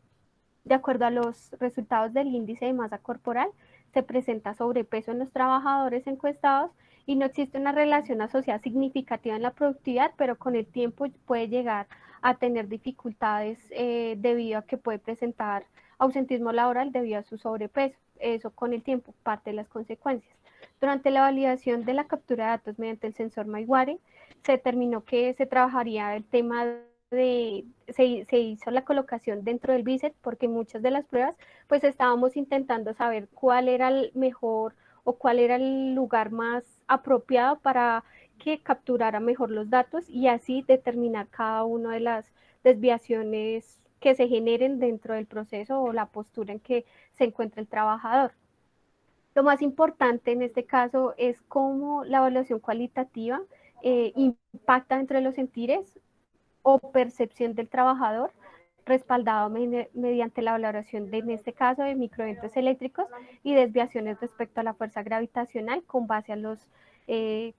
De acuerdo a los resultados del índice de masa corporal, se presenta sobrepeso en los trabajadores encuestados y no existe una relación asociada significativa en la productividad, pero con el tiempo puede llegar a tener dificultades debido a que puede presentar ausentismo laboral debido a su sobrepeso. Eso con el tiempo, parte de las consecuencias. Durante la validación de la captura de datos mediante el sensor Maiguare, se determinó que se trabajaría el tema se hizo la colocación dentro del BICET porque muchas de las pruebas pues estábamos intentando saber cuál era el mejor o cuál era el lugar más apropiado para que capturara mejor los datos y así determinar cada una de las desviaciones que se generen dentro del proceso o la postura en que se encuentra el trabajador. Lo más importante en este caso es cómo la evaluación cualitativa impacta dentro de los sentires o percepción del trabajador, respaldado mediante la valoración de, en este caso, de microeventos eléctricos y desviaciones respecto a la fuerza gravitacional con base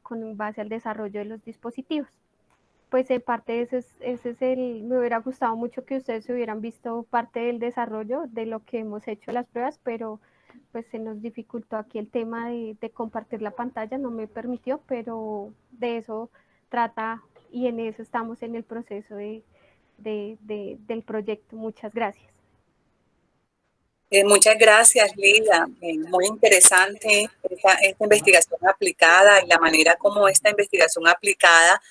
con base al desarrollo de los dispositivos. Pues en parte ese es me hubiera gustado mucho que ustedes hubieran visto parte del desarrollo de lo que hemos hecho las pruebas, pero pues se nos dificultó aquí el tema de compartir la pantalla, no me permitió, pero de eso trata y en eso estamos en el proceso del proyecto. Muchas gracias. Muchas gracias, Lida. Muy interesante esta investigación aplicada y la manera como esta investigación aplicada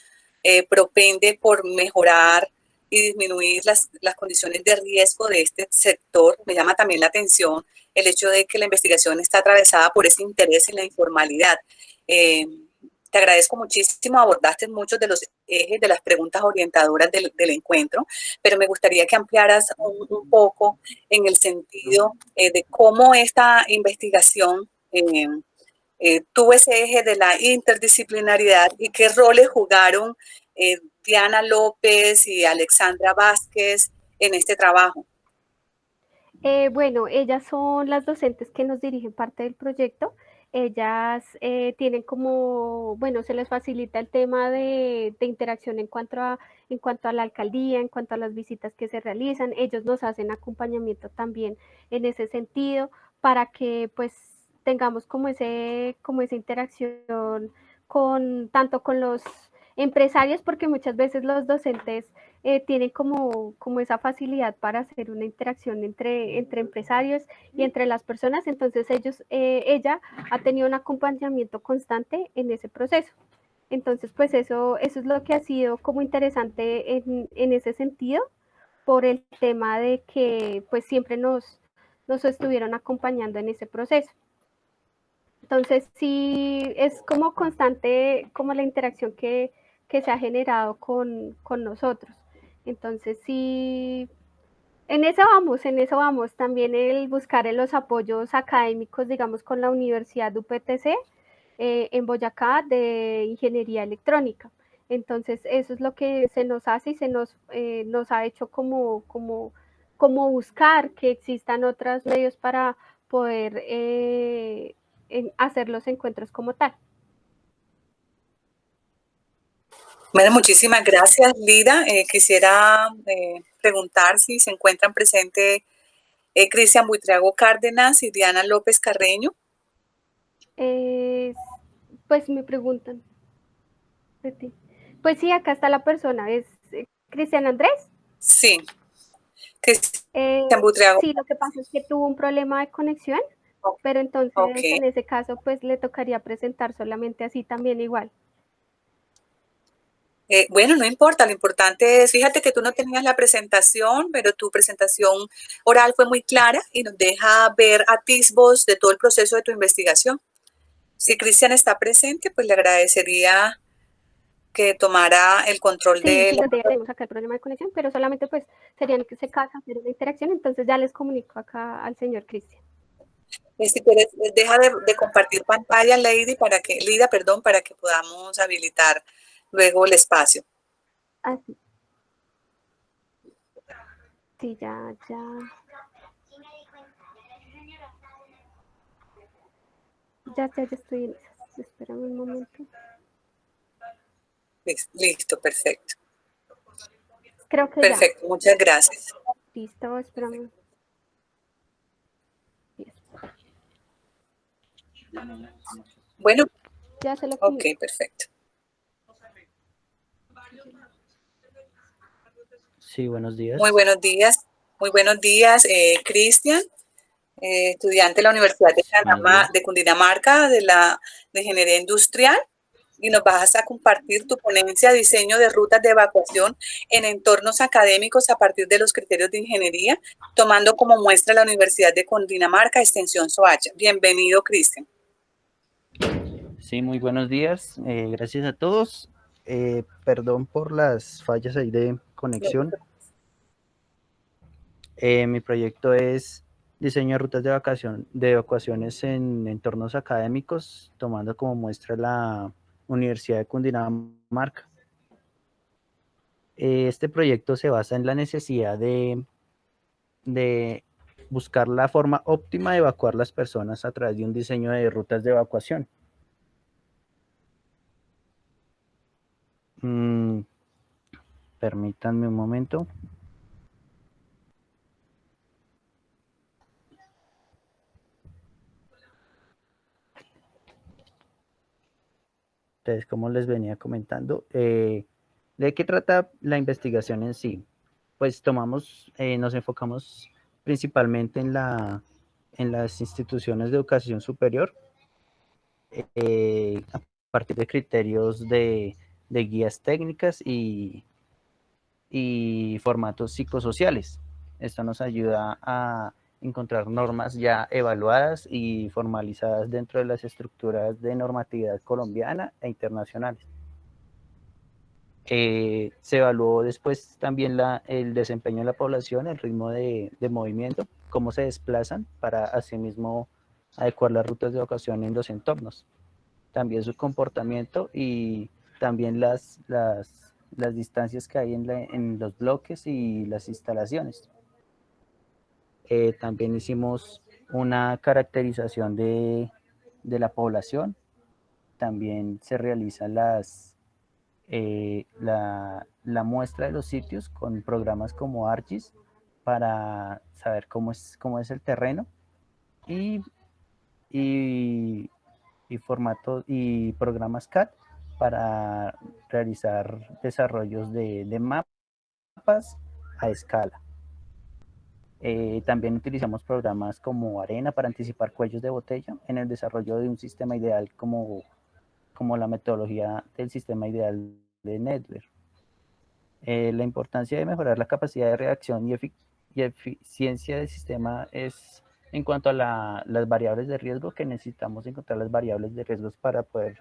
propende por mejorar y disminuir las condiciones de riesgo de este sector. Me llama también la atención el hecho de que la investigación está atravesada por ese interés en la informalidad. Te agradezco muchísimo, abordaste muchos de los ejes de las preguntas orientadoras del encuentro, pero me gustaría que ampliaras un poco en el sentido de cómo esta investigación tuvo ese eje de la interdisciplinaridad y qué roles jugaron Diana López y Alexandra Vázquez en este trabajo. Bueno, ellas son las docentes que nos dirigen parte del proyecto. Ellas tienen como, bueno, se les facilita el tema de interacción en cuanto a la alcaldía, en cuanto a las visitas que se realizan. Ellos nos hacen acompañamiento también en ese sentido para que pues tengamos como esa interacción tanto con los empresarios, porque muchas veces los docentes tienen como esa facilidad para hacer una interacción entre empresarios y entre las personas. Entonces ella ha tenido un acompañamiento constante en ese proceso. Entonces, pues eso es lo que ha sido como interesante en ese sentido, por el tema de que pues siempre nos estuvieron acompañando en ese proceso. Entonces, sí, es como constante como la interacción que se ha generado con nosotros. Entonces, sí, en eso vamos. También el buscar los apoyos académicos, digamos, con la Universidad UPTC en Boyacá de Ingeniería Electrónica. Entonces, eso es lo que se nos hace y nos ha hecho como buscar que existan otros medios para poder hacer los encuentros como tal. Bueno, muchísimas gracias, Lida. Quisiera preguntar si se encuentran presentes Cristian Buitrago Cárdenas y Diana López Carreño. Pues me preguntan de ti. Pues sí, acá está la persona, es Cristian Andrés. Sí, Cristian Buitrago. Sí, lo que pasa es que tuvo un problema de conexión, pero entonces en ese caso pues le tocaría presentar solamente así también igual. Bueno, no importa, lo importante es, fíjate que tú no tenías la presentación, pero tu presentación oral fue muy clara y nos deja ver atisbos de todo el proceso de tu investigación. Si Cristian está presente, pues le agradecería que tomara el control de... Sí, tenemos acá el problema de conexión, pero solamente pues serían que se casa hacer una interacción, entonces ya les comunico acá al señor Cristian. Si quieres, deja de compartir pantalla, Lida, para que podamos habilitar luego el espacio. Así. Sí, ya. Ya estoy en esas. Espérame un momento. Listo, perfecto. Creo que perfecto, ya. Muchas gracias. Listo, espérame. Bueno, ya se lo comunico. Ok, perfecto. Sí, buenos días. Muy buenos días, Cristian, estudiante de la Universidad de Cundinamarca de Ingeniería Industrial, y nos vas a compartir tu ponencia Diseño de rutas de evacuación en entornos académicos a partir de los criterios de ingeniería, tomando como muestra la Universidad de Cundinamarca, extensión Soacha. Bienvenido, Cristian. Sí, muy buenos días. Gracias a todos. Perdón por las fallas ahí de conexión. Mi proyecto es diseño de rutas de evacuaciones en entornos académicos, tomando como muestra la Universidad de Cundinamarca. Este proyecto se basa en la necesidad de buscar la forma óptima de evacuar las personas a través de un diseño de rutas de evacuación. Permítanme un momento. Entonces, como les venía comentando, ¿de qué trata la investigación en sí? Pues nos enfocamos principalmente en las instituciones de educación superior, a partir de criterios de guías técnicas y formatos psicosociales. Esto nos ayuda a encontrar normas ya evaluadas y formalizadas dentro de las estructuras de normatividad colombiana e internacionales. Se evaluó después también el desempeño de la población, el ritmo de movimiento, cómo se desplazan para asimismo adecuar las rutas de evacuación en los entornos. También su comportamiento y también las distancias que hay en los bloques y las instalaciones. También hicimos una caracterización de la población. También se realiza la muestra de los sitios con programas como ArcGIS para saber cómo es el terreno y formatos y programas CAD para realizar desarrollos de mapas a escala. También utilizamos programas como Arena para anticipar cuellos de botella en el desarrollo de un sistema ideal como la metodología del sistema ideal de Nedler. La importancia de mejorar la capacidad de reacción y eficiencia del sistema es en cuanto a las variables de riesgo, que necesitamos encontrar las variables de riesgos para poder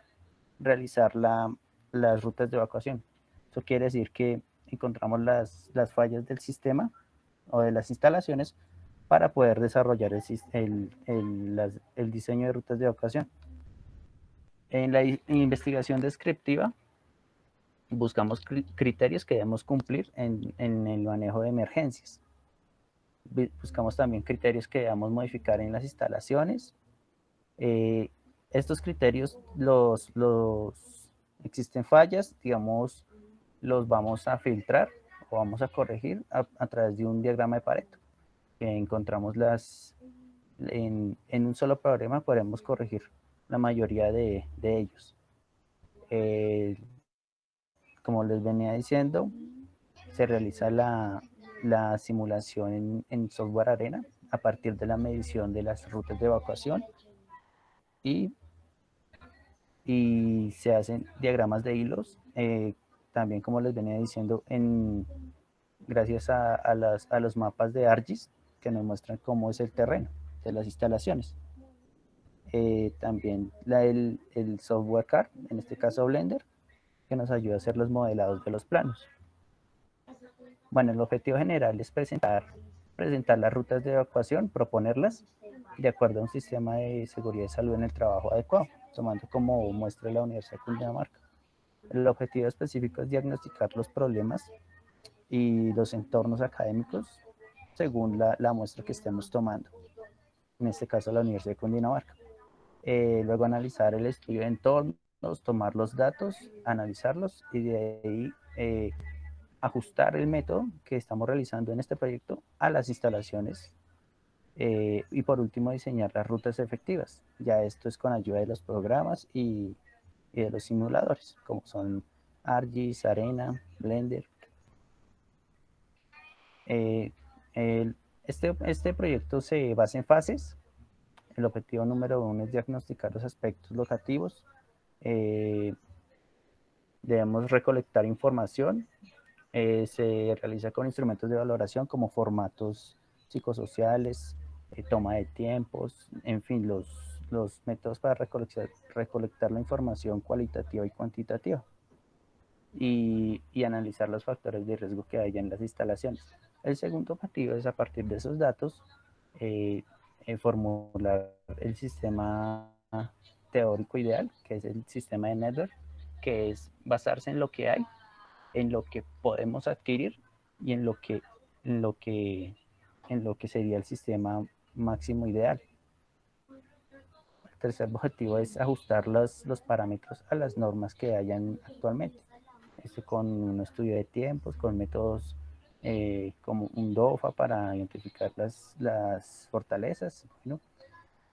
realizar las rutas de evacuación. Eso quiere decir que encontramos las fallas del sistema o de las instalaciones para poder desarrollar el diseño de rutas de evacuación. En la investigación descriptiva buscamos criterios que debemos cumplir en el manejo de emergencias. Buscamos también criterios que debemos modificar en las instalaciones. Estos criterios existen fallas, digamos, los vamos a filtrar o vamos a corregir a través de un diagrama de Pareto. Encontramos en un solo problema podemos corregir la mayoría de ellos. Como les venía diciendo, se realiza la simulación en software Arena a partir de la medición de las rutas de evacuación y se hacen diagramas de hilos. También, como les venía diciendo, gracias a los mapas de ArcGIS que nos muestran cómo es el terreno de las instalaciones. También el software CAD, en este caso Blender, que nos ayuda a hacer los modelados de los planos. Bueno, el objetivo general es presentar las rutas de evacuación, proponerlas de acuerdo a un sistema de seguridad y salud en el trabajo adecuado, tomando como muestra la Universidad de Cundinamarca. El objetivo específico es diagnosticar los problemas y los entornos académicos según la muestra que estemos tomando, en este caso la Universidad de Cundinamarca. Luego analizar el estudio de entornos, tomar los datos, analizarlos y de ahí ajustar el método que estamos realizando en este proyecto a las instalaciones y por último diseñar las rutas efectivas. Ya esto es con ayuda de los programas y de los simuladores como son ArcGIS, Arena, Blender. Este proyecto se basa en fases. El objetivo número 1 es diagnosticar los aspectos locativos. Debemos recolectar información. Se realiza con instrumentos de valoración como formatos psicosociales, toma de tiempos, en fin, los métodos para recolectar la información cualitativa y cuantitativa y analizar los factores de riesgo que hay en las instalaciones. El segundo objetivo es, a partir de esos datos, formular el sistema teórico ideal, que es el sistema de Nedler, que es basarse en lo que hay, en lo que podemos adquirir y en lo que sería el sistema máximo ideal. El tercer objetivo es ajustar los parámetros a las normas que hayan actualmente. Esto con un estudio de tiempos, con métodos como un DOFA para identificar las fortalezas, ¿no?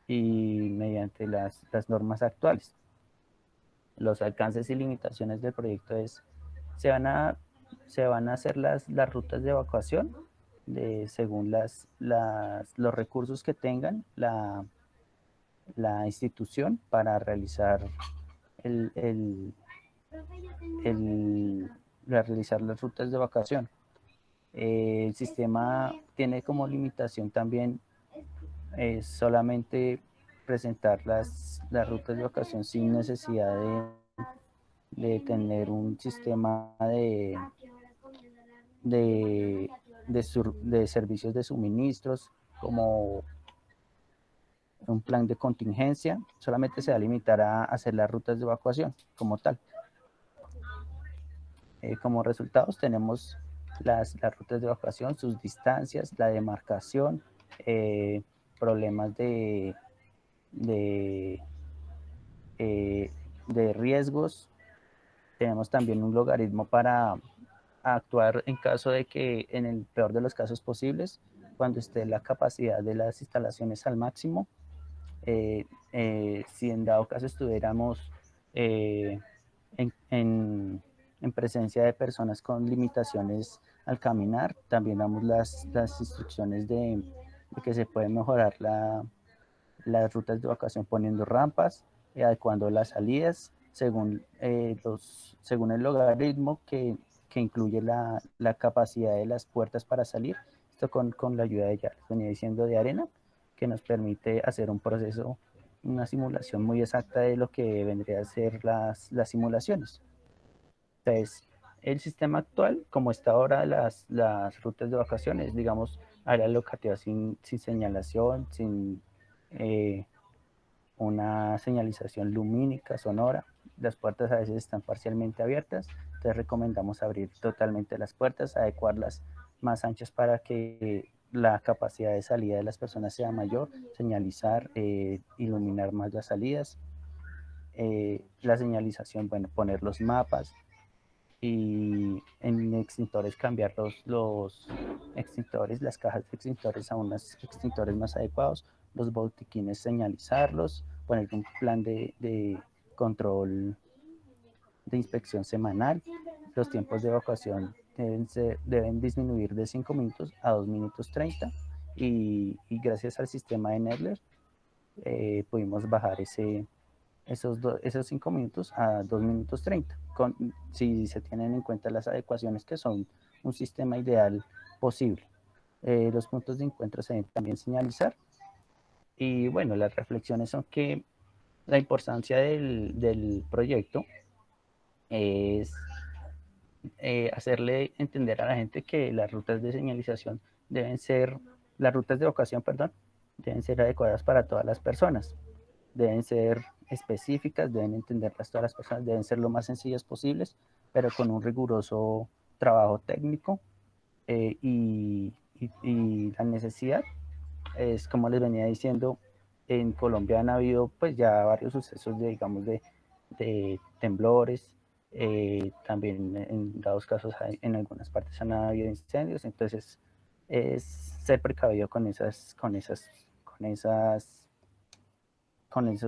Y mediante las normas actuales. Los alcances y limitaciones del proyecto se van a hacer las rutas de evacuación según los recursos que tengan la institución para realizar realizar las rutas de vacación. El sistema tiene como limitación también solamente presentar las rutas de vacación sin necesidad de tener un sistema de servicios de suministros como un plan de contingencia. Solamente se va a limitar a hacer las rutas de evacuación como tal. Como resultados tenemos las rutas de evacuación, sus distancias, la demarcación, problemas de riesgos. Tenemos también un logaritmo para actuar en caso de que, en el peor de los casos posibles, cuando esté la capacidad de las instalaciones al máximo, si en dado caso estuviéramos en presencia de personas con limitaciones al caminar, también damos las instrucciones de que se puede mejorar las rutas de evacuación poniendo rampas, adecuando las salidas según el logaritmo que incluye la capacidad de las puertas para salir. Esto con la ayuda de, ya les venía diciendo, de Arena, que nos permite hacer un proceso, una simulación muy exacta de lo que vendría a ser las simulaciones. Entonces, el sistema actual, como está ahora las rutas de vacaciones, digamos, área locativa sin señalación, sin una señalización lumínica, sonora. Las puertas a veces están parcialmente abiertas, entonces recomendamos abrir totalmente las puertas, adecuarlas más anchas para que la capacidad de salida de las personas sea mayor, señalizar, iluminar más las salidas, la señalización, bueno, poner los mapas, y en extintores cambiar los extintores, las cajas de extintores a unos extintores más adecuados, los botiquines señalizarlos, poner un plan de control de inspección semanal. Los tiempos de evacuación deben disminuir de 5 minutos a 2 minutos 30 y gracias al sistema de Nedler pudimos bajar esos 5 minutos a 2 minutos 30, si se tienen en cuenta las adecuaciones que son un sistema ideal posible. Los puntos de encuentro se deben también señalizar. Y bueno, las reflexiones son que la importancia del proyecto es hacerle entender a la gente que las rutas de señalización las rutas de evacuación, perdón, deben ser adecuadas para todas las personas. Deben ser específicas, deben entenderlas todas las personas, deben ser lo más sencillas posibles, pero con un riguroso trabajo técnico y la necesidad es, como les venía diciendo, en Colombia han habido pues ya varios sucesos de temblores, también en dados casos en algunas partes han habido incendios, entonces es ser precavido con esos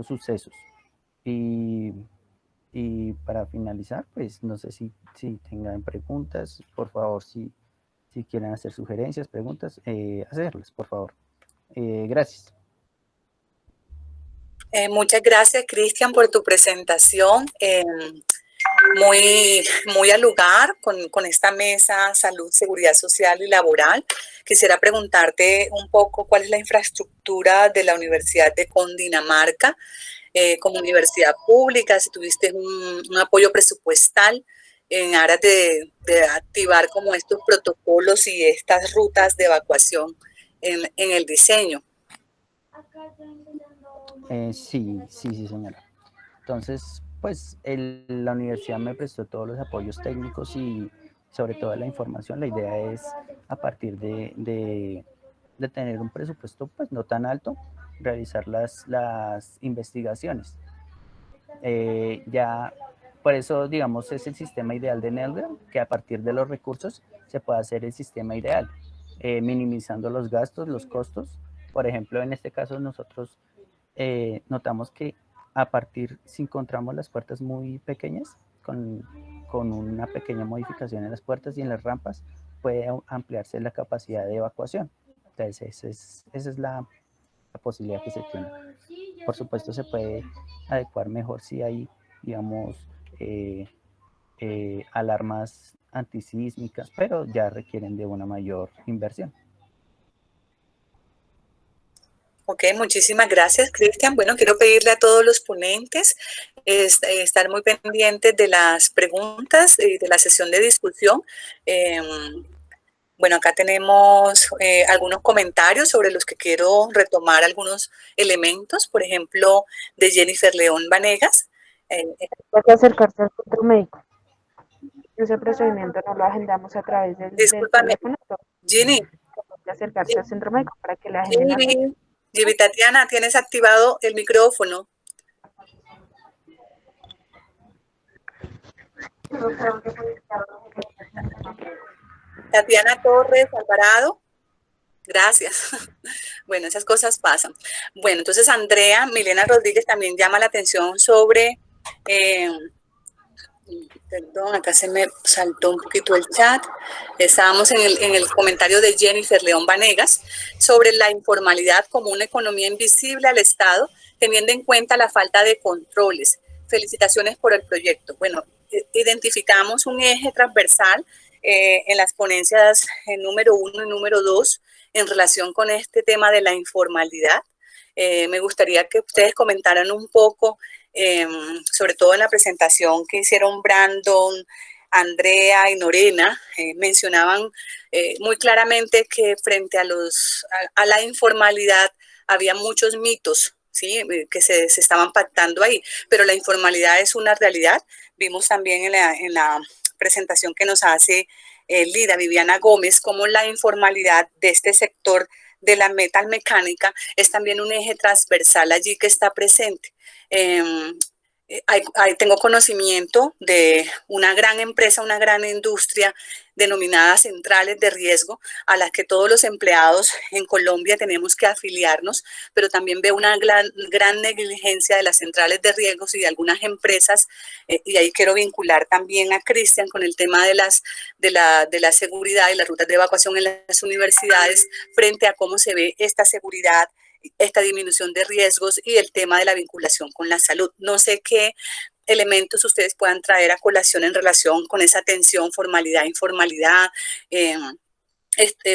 sucesos. Y para finalizar, pues no sé si tengan preguntas, por favor, si quieren hacer sugerencias, preguntas, hacerlas, por favor. Gracias. Muchas gracias, Cristian, por tu presentación. Muy al lugar con esta mesa Salud, Seguridad Social y Laboral. Quisiera preguntarte un poco cuál es la infraestructura de la Universidad de Cundinamarca como universidad pública, si tuviste un apoyo presupuestal en aras de activar como estos protocolos y estas rutas de evacuación en el diseño. Sí, señora. Entonces, pues la universidad me prestó todos los apoyos técnicos y sobre todo la información. La idea es, a partir de tener un presupuesto pues no tan alto, realizar las investigaciones. Ya, por eso, digamos, es el sistema ideal de Nedler, que a partir de los recursos se puede hacer el sistema ideal, minimizando los gastos, los costos. Por ejemplo, en este caso nosotros notamos que si encontramos las puertas muy pequeñas, con una pequeña modificación en las puertas y en las rampas, puede ampliarse la capacidad de evacuación. Entonces, esa es la posibilidad que se tiene. Por supuesto, se puede adecuar mejor si hay, digamos, alarmas antisísmicas, pero ya requieren de una mayor inversión. Ok, muchísimas gracias, Cristian. Bueno, quiero pedirle a todos los ponentes estar muy pendientes de las preguntas y de la sesión de discusión. Bueno, acá tenemos algunos comentarios sobre los que quiero retomar algunos elementos, por ejemplo, de Jennifer León Vanegas. Hay que acercarse al centro médico. Ese procedimiento no lo agendamos a través del teléfono. Ginny. Hay que acercarse al centro médico para que la agenden. Ginny, Tatiana, tienes activado el micrófono. Tatiana Torres Alvarado. Gracias. Bueno, esas cosas pasan. Bueno, entonces Andrea Milena Rodríguez también llama la atención sobre, perdón, acá se me saltó un poquito el chat. Estábamos en el comentario de Jennifer León Vanegas sobre la informalidad como una economía invisible al Estado, teniendo en cuenta la falta de controles. Felicitaciones por el proyecto. Bueno, identificamos un eje transversal en las ponencias número 1 y número 2 en relación con este tema de la informalidad. Me gustaría que ustedes comentaran un poco, sobre todo en la presentación que hicieron Brandon, Andrea y Norena, mencionaban muy claramente que frente a la informalidad había muchos mitos, ¿sí? Que se estaban pactando ahí, pero la informalidad es una realidad. Vimos también en la presentación que nos hace Lida Viviana Gómez cómo la informalidad de este sector de la metalmecánica es también un eje transversal allí que está presente. Tengo conocimiento de una gran empresa, una gran industria denominada centrales de riesgo, a las que todos los empleados en Colombia tenemos que afiliarnos, pero también veo una gran negligencia de las centrales de riesgos y de algunas empresas, y ahí quiero vincular también a Cristian con el tema de la seguridad y las rutas de evacuación en las universidades frente a cómo se ve esta seguridad, esta disminución de riesgos y el tema de la vinculación con la salud. No sé qué elementos ustedes puedan traer a colación en relación con esa tensión, formalidad, informalidad,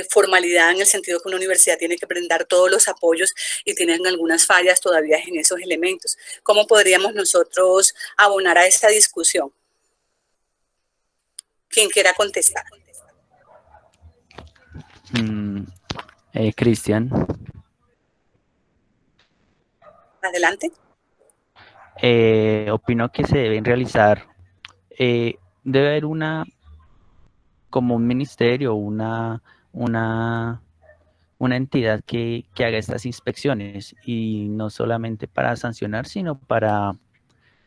formalidad en el sentido que una universidad tiene que brindar todos los apoyos y tienen algunas fallas todavía en esos elementos. ¿Cómo podríamos nosotros abonar a esta discusión? ¿Quién quiera contestar? Cristian. Adelante. Opino que se deben realizar, debe haber como un ministerio, una entidad que haga estas inspecciones, y no solamente para sancionar, sino para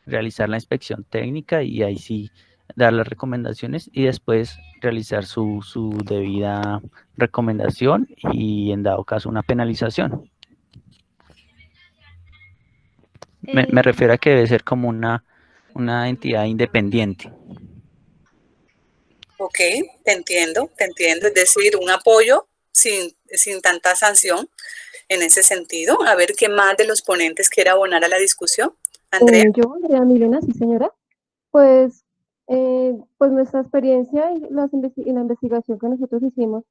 realizar la inspección técnica y ahí sí dar las recomendaciones y después realizar su debida recomendación y en dado caso una penalización. Me refiero a que debe ser como una entidad independiente. Ok, te entiendo. Es decir, un apoyo sin tanta sanción en ese sentido. A ver qué más de los ponentes quiere abonar a la discusión. Andrea. Yo, Andrea Milena, sí señora. Pues nuestra experiencia y la investigación que nosotros hicimos,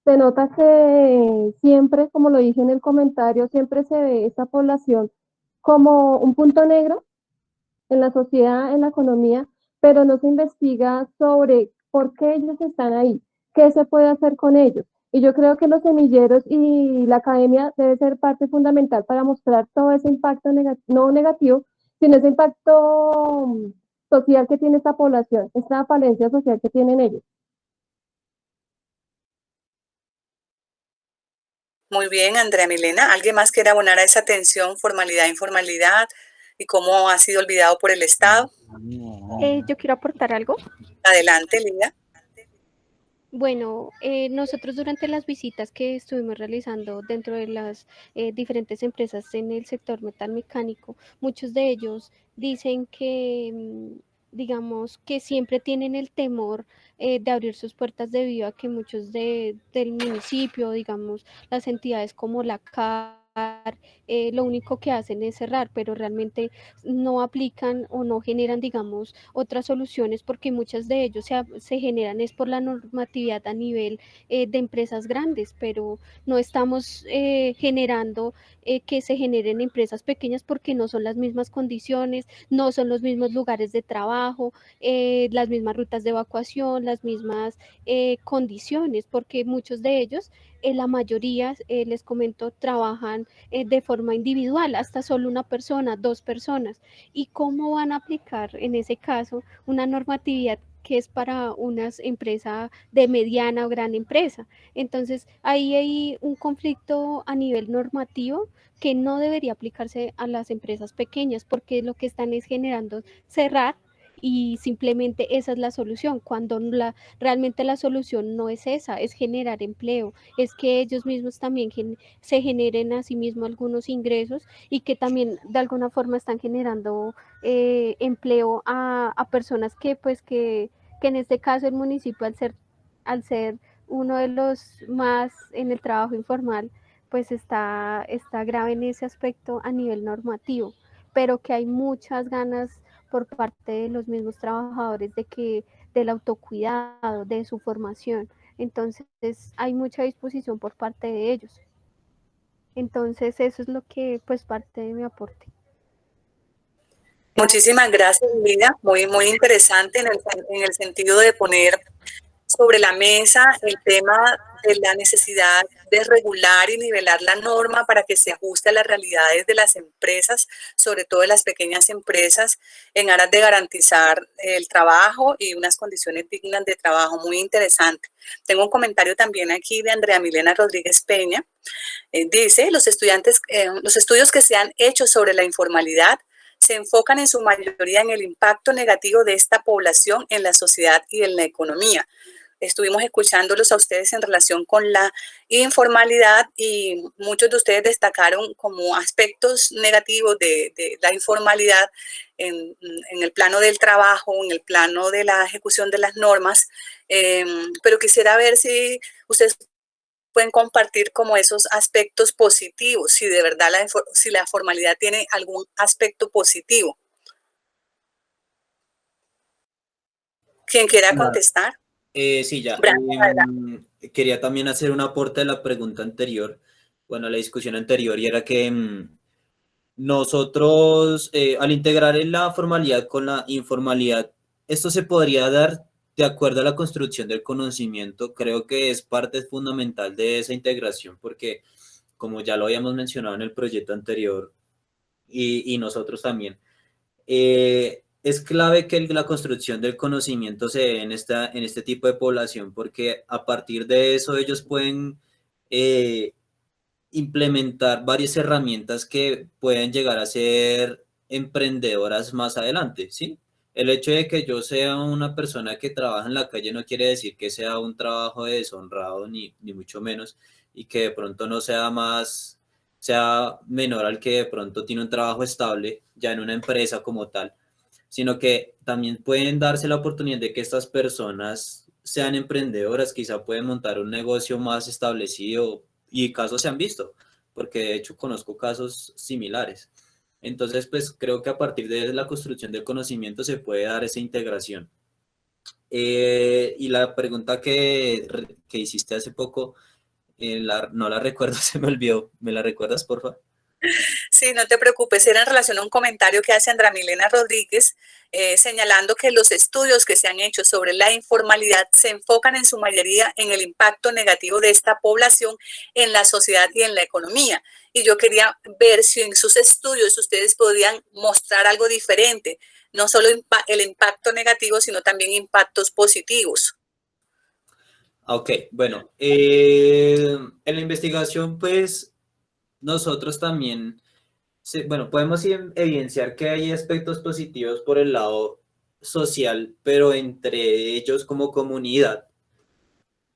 se nota que siempre, como lo dije en el comentario, siempre se ve esta población como un punto negro en la sociedad, en la economía, pero no se investiga sobre por qué ellos están ahí, qué se puede hacer con ellos. Y yo creo que los semilleros y la academia debe ser parte fundamental para mostrar todo ese impacto no negativo, sino ese impacto social que tiene esta población, esta falencia social que tienen ellos. Muy bien, Andrea Milena. ¿Alguien más quiere abonar a esa tensión, formalidad, informalidad y cómo ha sido olvidado por el Estado? Yo quiero aportar algo. Adelante, Lida. Bueno, nosotros durante las visitas que estuvimos realizando dentro de las diferentes empresas en el sector metalmecánico, muchos de ellos dicen que digamos que siempre tienen el temor de abrir sus puertas debido a que muchos del municipio, digamos, las entidades como la CAR, lo único que hacen es cerrar, pero realmente no aplican o no generan, digamos, otras soluciones porque muchas de ellos se generan es por la normatividad a nivel de empresas grandes, pero no estamos generando que se generen empresas pequeñas porque no son las mismas condiciones, no son los mismos lugares de trabajo, las mismas rutas de evacuación, las mismas condiciones, porque muchos de ellos, la mayoría, les comento, trabajan de forma individual, hasta solo una persona, dos personas. ¿Y cómo van a aplicar en ese caso una normatividad que es para una empresa de mediana o gran empresa? Entonces, ahí hay un conflicto a nivel normativo que no debería aplicarse a las empresas pequeñas, porque lo que están es generando cerrar y simplemente esa es la solución, cuando realmente la solución no es esa, es generar empleo, es que ellos mismos también se generen a sí mismos algunos ingresos y que también de alguna forma están generando empleo a personas que en este caso el municipio al ser uno de los más en el trabajo informal, pues está grave en ese aspecto a nivel normativo, pero que hay muchas ganas por parte de los mismos trabajadores del autocuidado, de su formación. Entonces, hay mucha disposición por parte de ellos. Entonces, eso es lo que, pues, parte de mi aporte. Muchísimas gracias, Lidia. Muy, muy interesante en el sentido de poner sobre la mesa el tema de la necesidad de regular y nivelar la norma para que se ajuste a las realidades de las empresas, sobre todo de las pequeñas empresas, en aras de garantizar el trabajo y unas condiciones dignas de trabajo. Muy interesante. Tengo un comentario también aquí de Andrea Milena Rodríguez Peña. Dice, los estudios que se han hecho sobre la informalidad se enfocan en su mayoría en el impacto negativo de esta población en la sociedad y en la economía. Estuvimos escuchándolos a ustedes en relación con la informalidad y muchos de ustedes destacaron como aspectos negativos de la informalidad en el plano del trabajo, en el plano de la ejecución de las normas, pero quisiera ver si ustedes pueden compartir como esos aspectos positivos, si de verdad si la formalidad tiene algún aspecto positivo. ¿Quién quiera contestar? Sí, ya. Quería también hacer un aporte a la pregunta anterior, bueno, a la discusión anterior, y era que nosotros, al integrar en la formalidad con la informalidad, esto se podría dar de acuerdo a la construcción del conocimiento. Creo que es parte fundamental de esa integración, porque como ya lo habíamos mencionado en el proyecto anterior y nosotros también, es clave que la construcción del conocimiento se dé en este tipo de población, porque a partir de eso ellos pueden implementar varias herramientas que pueden llegar a ser emprendedoras más adelante, ¿sí? El hecho de que yo sea una persona que trabaja en la calle no quiere decir que sea un trabajo de deshonrado, ni mucho menos, y que de pronto no sea menor al que de pronto tiene un trabajo estable ya en una empresa como tal, sino que también pueden darse la oportunidad de que estas personas sean emprendedoras, quizá pueden montar un negocio más establecido, y casos se han visto, porque de hecho conozco casos similares. Entonces, pues creo que a partir de la construcción del conocimiento se puede dar esa integración. Y la pregunta que hiciste hace poco, no la recuerdo, se me olvidó. ¿Me la recuerdas, por favor? Sí, no te preocupes, era en relación a un comentario que hace Andrea Milena Rodríguez, señalando que los estudios que se han hecho sobre la informalidad se enfocan en su mayoría en el impacto negativo de esta población en la sociedad y en la economía. Y yo quería ver si en sus estudios ustedes podían mostrar algo diferente, no solo el impacto negativo, sino también impactos positivos. Ok, bueno, en la investigación, pues nosotros también, bueno, podemos evidenciar que hay aspectos positivos por el lado social, pero entre ellos como comunidad,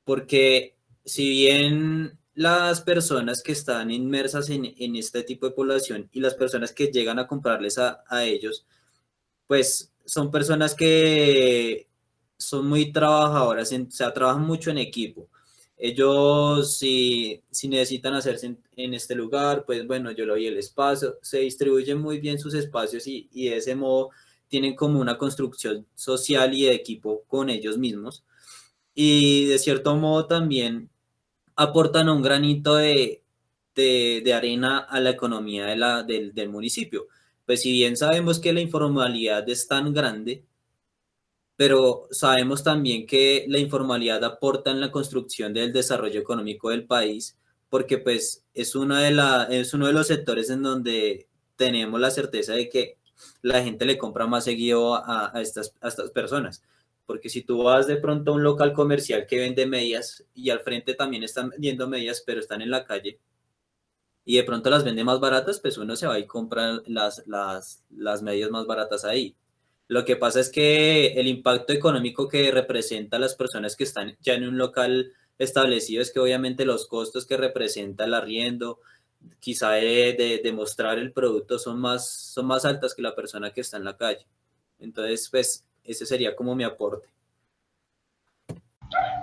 porque si bien las personas que están inmersas en este tipo de población y las personas que llegan a comprarles a ellos, pues son personas que son muy trabajadoras, o sea, trabajan mucho en equipo. Ellos, si necesitan hacerse en este lugar, pues bueno, yo le doy el espacio, se distribuyen muy bien sus espacios y de ese modo tienen como una construcción social y de equipo con ellos mismos. Y de cierto modo también aportan un granito de arena a la economía del municipio. Pues si bien sabemos que la informalidad es tan grande, pero sabemos también que la informalidad aporta en la construcción del desarrollo económico del país, porque pues es es uno de los sectores en donde tenemos la certeza de que la gente le compra más seguido a estas personas. Porque si tú vas de pronto a un local comercial que vende medias y al frente también están vendiendo medias, pero están en la calle y de pronto las vende más baratas, pues uno se va y compra las medias más baratas ahí. Lo que pasa es que el impacto económico que representa a las personas que están ya en un local establecido es que obviamente los costos que representa el arriendo, quizá de mostrar el producto son más altas que la persona que está en la calle. Entonces, pues ese sería como mi aporte.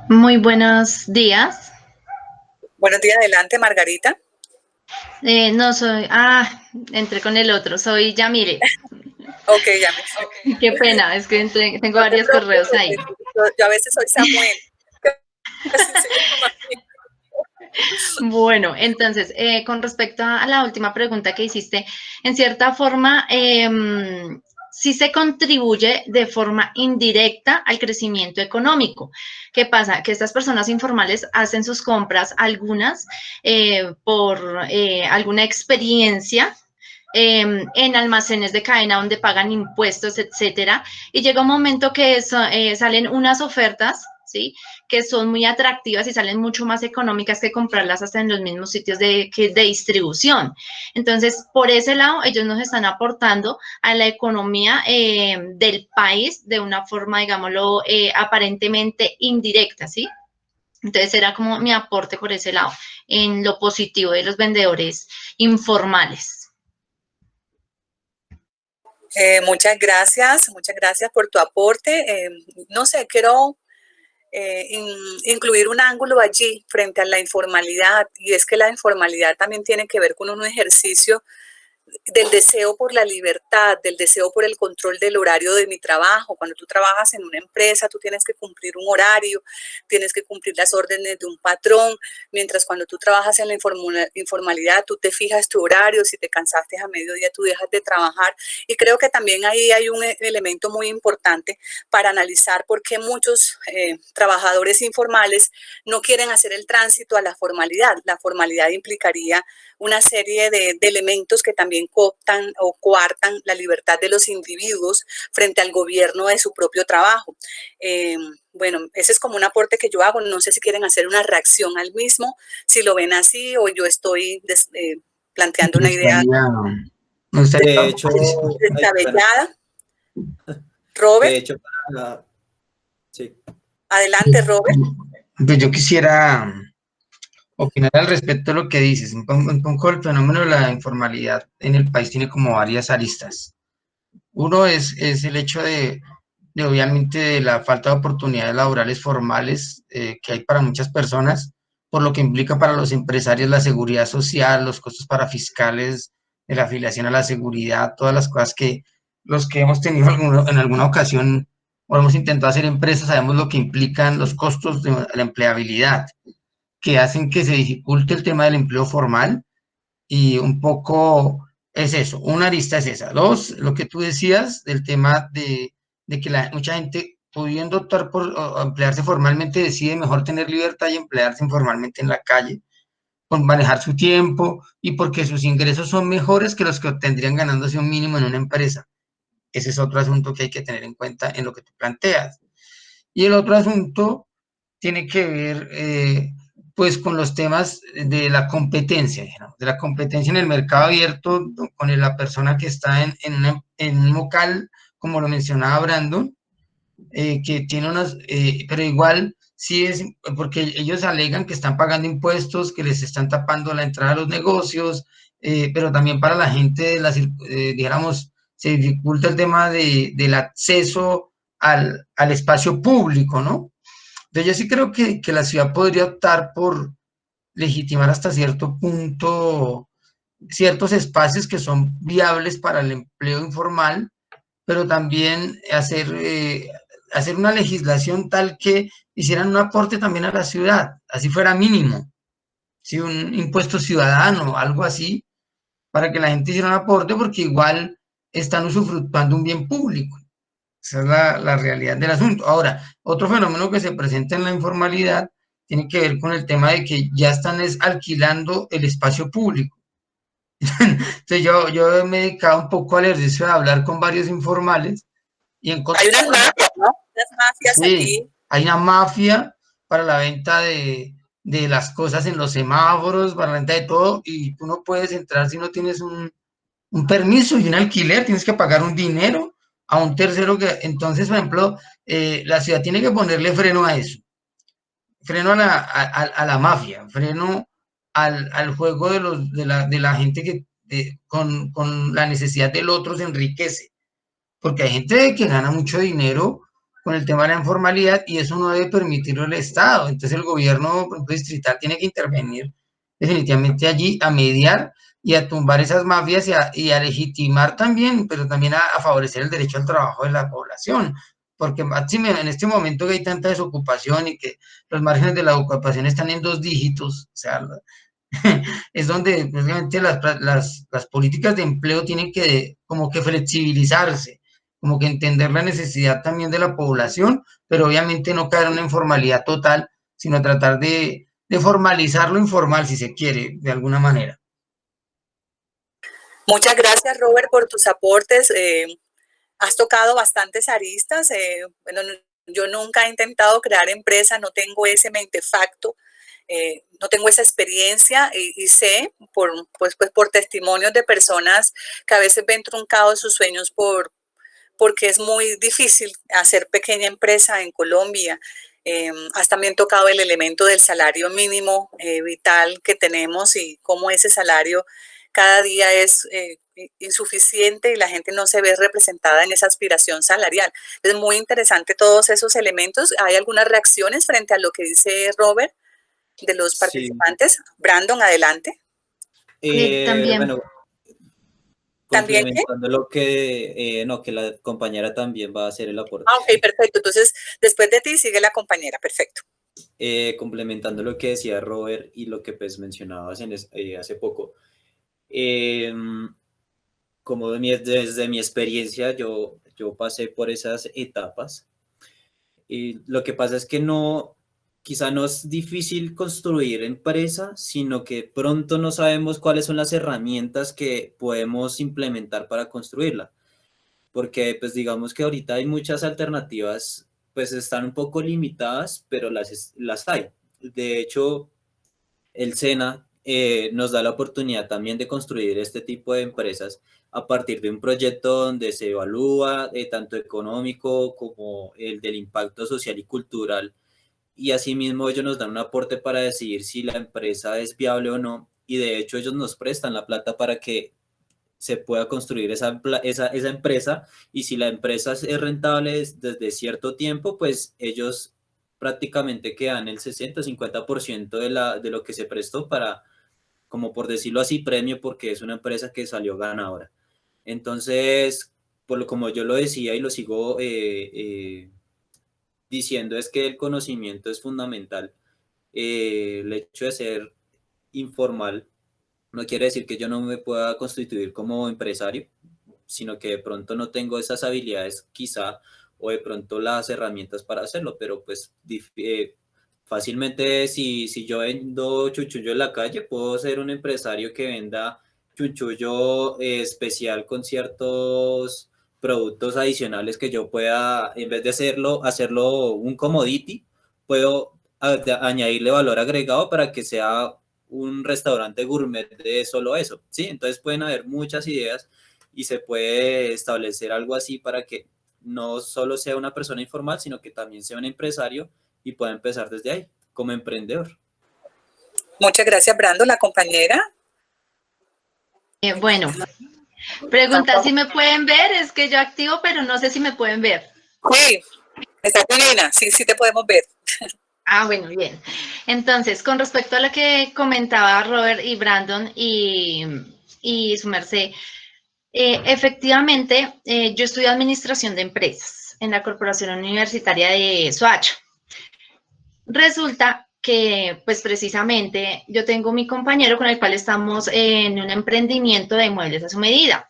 Muy buenos días. Buenos días, adelante, Margarita. No soy, entré con el otro, soy Yamile. Ok, Yamile. Qué pena, es que tengo varios correos ahí. Yo a veces soy Samuel. Bueno, entonces, con respecto a la última pregunta que hiciste, en cierta forma, sí se contribuye de forma indirecta al crecimiento económico. ¿Qué pasa? Que estas personas informales hacen sus compras, algunas por alguna experiencia en almacenes de cadena donde pagan impuestos, etcétera, y llega un momento que salen unas ofertas, ¿sí?, que son muy atractivas y salen mucho más económicas que comprarlas hasta en los mismos sitios de distribución. Entonces, por ese lado, ellos nos están aportando a la economía del país de una forma, digámoslo, aparentemente indirecta, ¿sí? Entonces, era como mi aporte por ese lado, en lo positivo de los vendedores informales. Muchas gracias por tu aporte. No sé, quiero incluir un ángulo allí frente a la informalidad, y es que la informalidad también tiene que ver con un ejercicio del deseo por la libertad, del deseo por el control del horario de mi trabajo. Cuando tú trabajas en una empresa, tú tienes que cumplir un horario, tienes que cumplir las órdenes de un patrón, mientras cuando tú trabajas en la informalidad, tú te fijas tu horario, si te cansaste a mediodía, tú dejas de trabajar. Y creo que también ahí hay un elemento muy importante para analizar por qué muchos trabajadores informales no quieren hacer el tránsito a la formalidad. La formalidad implicaría una serie de elementos que también cooptan o coartan la libertad de los individuos frente al gobierno de su propio trabajo. Bueno, ese es como un aporte que yo hago. No sé si quieren hacer una reacción al mismo, si lo ven así o yo estoy planteando una idea De hecho, descabellada. Robert. De hecho, sí. Adelante, Robert. Pues yo quisiera opinar al respecto de lo que dices. Un poco el fenómeno de la informalidad en el país tiene como varias aristas. Uno es el hecho de obviamente de la falta de oportunidades laborales formales que hay para muchas personas, por lo que implica para los empresarios la seguridad social, los costos para fiscales de la afiliación a la seguridad, todas las cosas que los que hemos tenido en alguna ocasión o hemos intentado hacer empresas sabemos lo que implican los costos de la empleabilidad, que hacen que se dificulte el tema del empleo formal, y un poco es eso, una arista es esa. Dos, lo que tú decías del tema de que mucha gente pudiendo optar por emplearse formalmente decide mejor tener libertad y emplearse informalmente en la calle, con manejar su tiempo y porque sus ingresos son mejores que los que obtendrían ganándose un mínimo en una empresa. Ese es otro asunto que hay que tener en cuenta en lo que tú planteas. Y el otro asunto tiene que ver pues con los temas de la competencia, ¿no? De la competencia en el mercado abierto con la persona que está en un local, como lo mencionaba Brandon, que tiene pero igual sí es, porque ellos alegan que están pagando impuestos, que les están tapando la entrada a los negocios, pero también para la gente, dijéramos, se dificulta el tema del acceso al espacio público, ¿no? Entonces yo sí creo que la ciudad podría optar por legitimar hasta cierto punto ciertos espacios que son viables para el empleo informal, pero también hacer una legislación tal que hicieran un aporte también a la ciudad, así fuera mínimo, ¿sí? Un impuesto ciudadano, algo así, para que la gente hiciera un aporte, porque igual están usufructuando un bien público. Esa es la realidad del asunto. Ahora, otro fenómeno que se presenta en la informalidad tiene que ver con el tema de que ya están alquilando el espacio público. Entonces yo me he dedicado un poco al ejercicio de hablar con varios informales y Hay unas mafias, ¿no? Unas mafias sí, aquí. hay una mafia para la venta de las cosas en los semáforos, para la venta de todo, y tú no puedes entrar si no tienes un permiso y un alquiler, tienes que pagar un dinero a un tercero que, entonces, por ejemplo, la ciudad tiene que ponerle freno a eso, freno a la mafia, freno al juego de la gente que con la necesidad del otro se enriquece, porque hay gente que gana mucho dinero con el tema de la informalidad y eso no debe permitirlo el Estado. Entonces el gobierno, por ejemplo, distrital tiene que intervenir definitivamente allí a mediar y a tumbar esas mafias y a legitimar también, pero también a favorecer el derecho al trabajo de la población. Porque en este momento que hay tanta desocupación y que los márgenes de la ocupación están en 2 dígitos, o sea, es donde precisamente las políticas de empleo tienen que como que flexibilizarse, como que entender la necesidad también de la población, pero obviamente no caer en una informalidad total, sino tratar de formalizar lo informal, si se quiere, de alguna manera. Muchas gracias, Robert, por tus aportes. Has tocado bastantes aristas. Bueno, yo nunca he intentado crear empresa, no tengo ese mentefacto, no tengo esa experiencia y sé pues por testimonios de personas que a veces ven truncados sus sueños porque es muy difícil hacer pequeña empresa en Colombia. Has también tocado el elemento del salario mínimo vital que tenemos y cómo ese salario cada día es insuficiente y la gente no se ve representada en esa aspiración salarial. Es muy interesante todos esos elementos. ¿Hay algunas reacciones frente a lo que dice Robert de los participantes? Sí. Brandon, adelante. También. Bueno, complementando lo que, que la compañera también va a hacer el aporte. Ah, ok, perfecto. Entonces, después de ti sigue la compañera, perfecto. Complementando lo que decía Robert y lo que pues mencionabas hace poco, como desde mi experiencia, yo pasé por esas etapas. Y lo que pasa es que quizá no es difícil construir empresa, sino que pronto no sabemos cuáles son las herramientas que podemos implementar para construirla. Porque pues digamos que ahorita hay muchas alternativas, pues están un poco limitadas, pero las hay. De hecho, el SENA nos da la oportunidad también de construir este tipo de empresas a partir de un proyecto donde se evalúa tanto económico como el del impacto social y cultural, y asimismo ellos nos dan un aporte para decidir si la empresa es viable o no, y de hecho ellos nos prestan la plata para que se pueda construir esa empresa, y si la empresa es rentable desde cierto tiempo, pues ellos prácticamente quedan el 60-50% de lo que se prestó para, como por decirlo así, premio, porque es una empresa que salió ganadora. Entonces, como yo lo decía y lo sigo diciendo, es que el conocimiento es fundamental. El hecho de ser informal no quiere decir que yo no me pueda constituir como empresario, sino que de pronto no tengo esas habilidades quizá, o de pronto las herramientas para hacerlo, pero pues fácilmente si yo vendo chuchullo en la calle, puedo ser un empresario que venda chuchullo especial con ciertos productos adicionales que yo pueda, en vez de hacerlo un commodity, puedo añadirle valor agregado para que sea un restaurante gourmet de solo eso, ¿sí? Entonces pueden haber muchas ideas y se puede establecer algo así para que no solo sea una persona informal, sino que también sea un empresario y pueda empezar desde ahí, como emprendedor. Muchas gracias, Brando. ¿La compañera? Bueno, Pregunta si me pueden ver, es que yo activo, pero no sé si me pueden ver. Sí, está divina, sí, sí te podemos ver. Ah, bueno, bien. Entonces, con respecto a lo que comentaba Robert y Brandon y su merced, efectivamente, yo estudio administración de empresas en la Corporación Universitaria de Soacha. Resulta que, pues precisamente, yo tengo mi compañero con el cual estamos en un emprendimiento de muebles a su medida.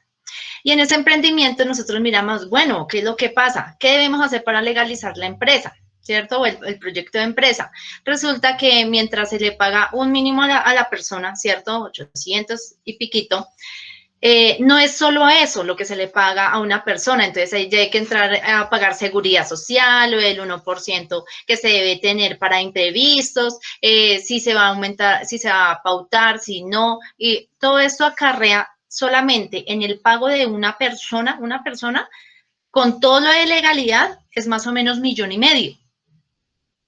Y en ese emprendimiento nosotros miramos, bueno, ¿qué es lo que pasa? ¿Qué debemos hacer para legalizar la empresa? ¿Cierto? O el proyecto de empresa. Resulta que mientras se le paga un mínimo a la persona, ¿cierto? 800 y piquito, no es solo eso lo que se le paga a una persona, entonces ahí ya hay que entrar a pagar seguridad social o el 1% que se debe tener para imprevistos, si se va a aumentar, si se va a pautar, si no, y todo esto acarrea solamente en el pago de una persona, con todo lo de legalidad, es más o menos 1,5 millones.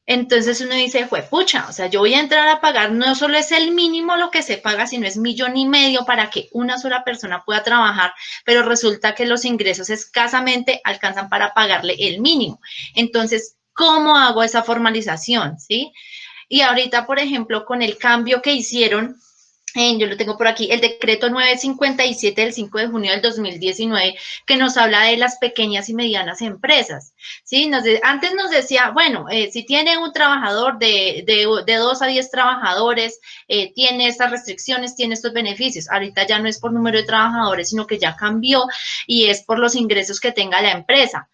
Entonces uno dice, pucha, o sea, yo voy a entrar a pagar, no solo es el mínimo lo que se paga, sino es 1,5 millones para que una sola persona pueda trabajar, pero resulta que los ingresos escasamente alcanzan para pagarle el mínimo. Entonces, ¿cómo hago esa formalización? ¿Sí? Y ahorita, por ejemplo, con el cambio que hicieron, yo lo tengo por aquí, el decreto 957 del 5 de junio del 2019, que nos habla de las pequeñas y medianas empresas, ¿sí? Antes nos decía, bueno, si tiene un trabajador de 2 a 10 trabajadores, tiene estas restricciones, tiene estos beneficios. Ahorita ya no es por número de trabajadores, sino que ya cambió y es por los ingresos que tenga la empresa.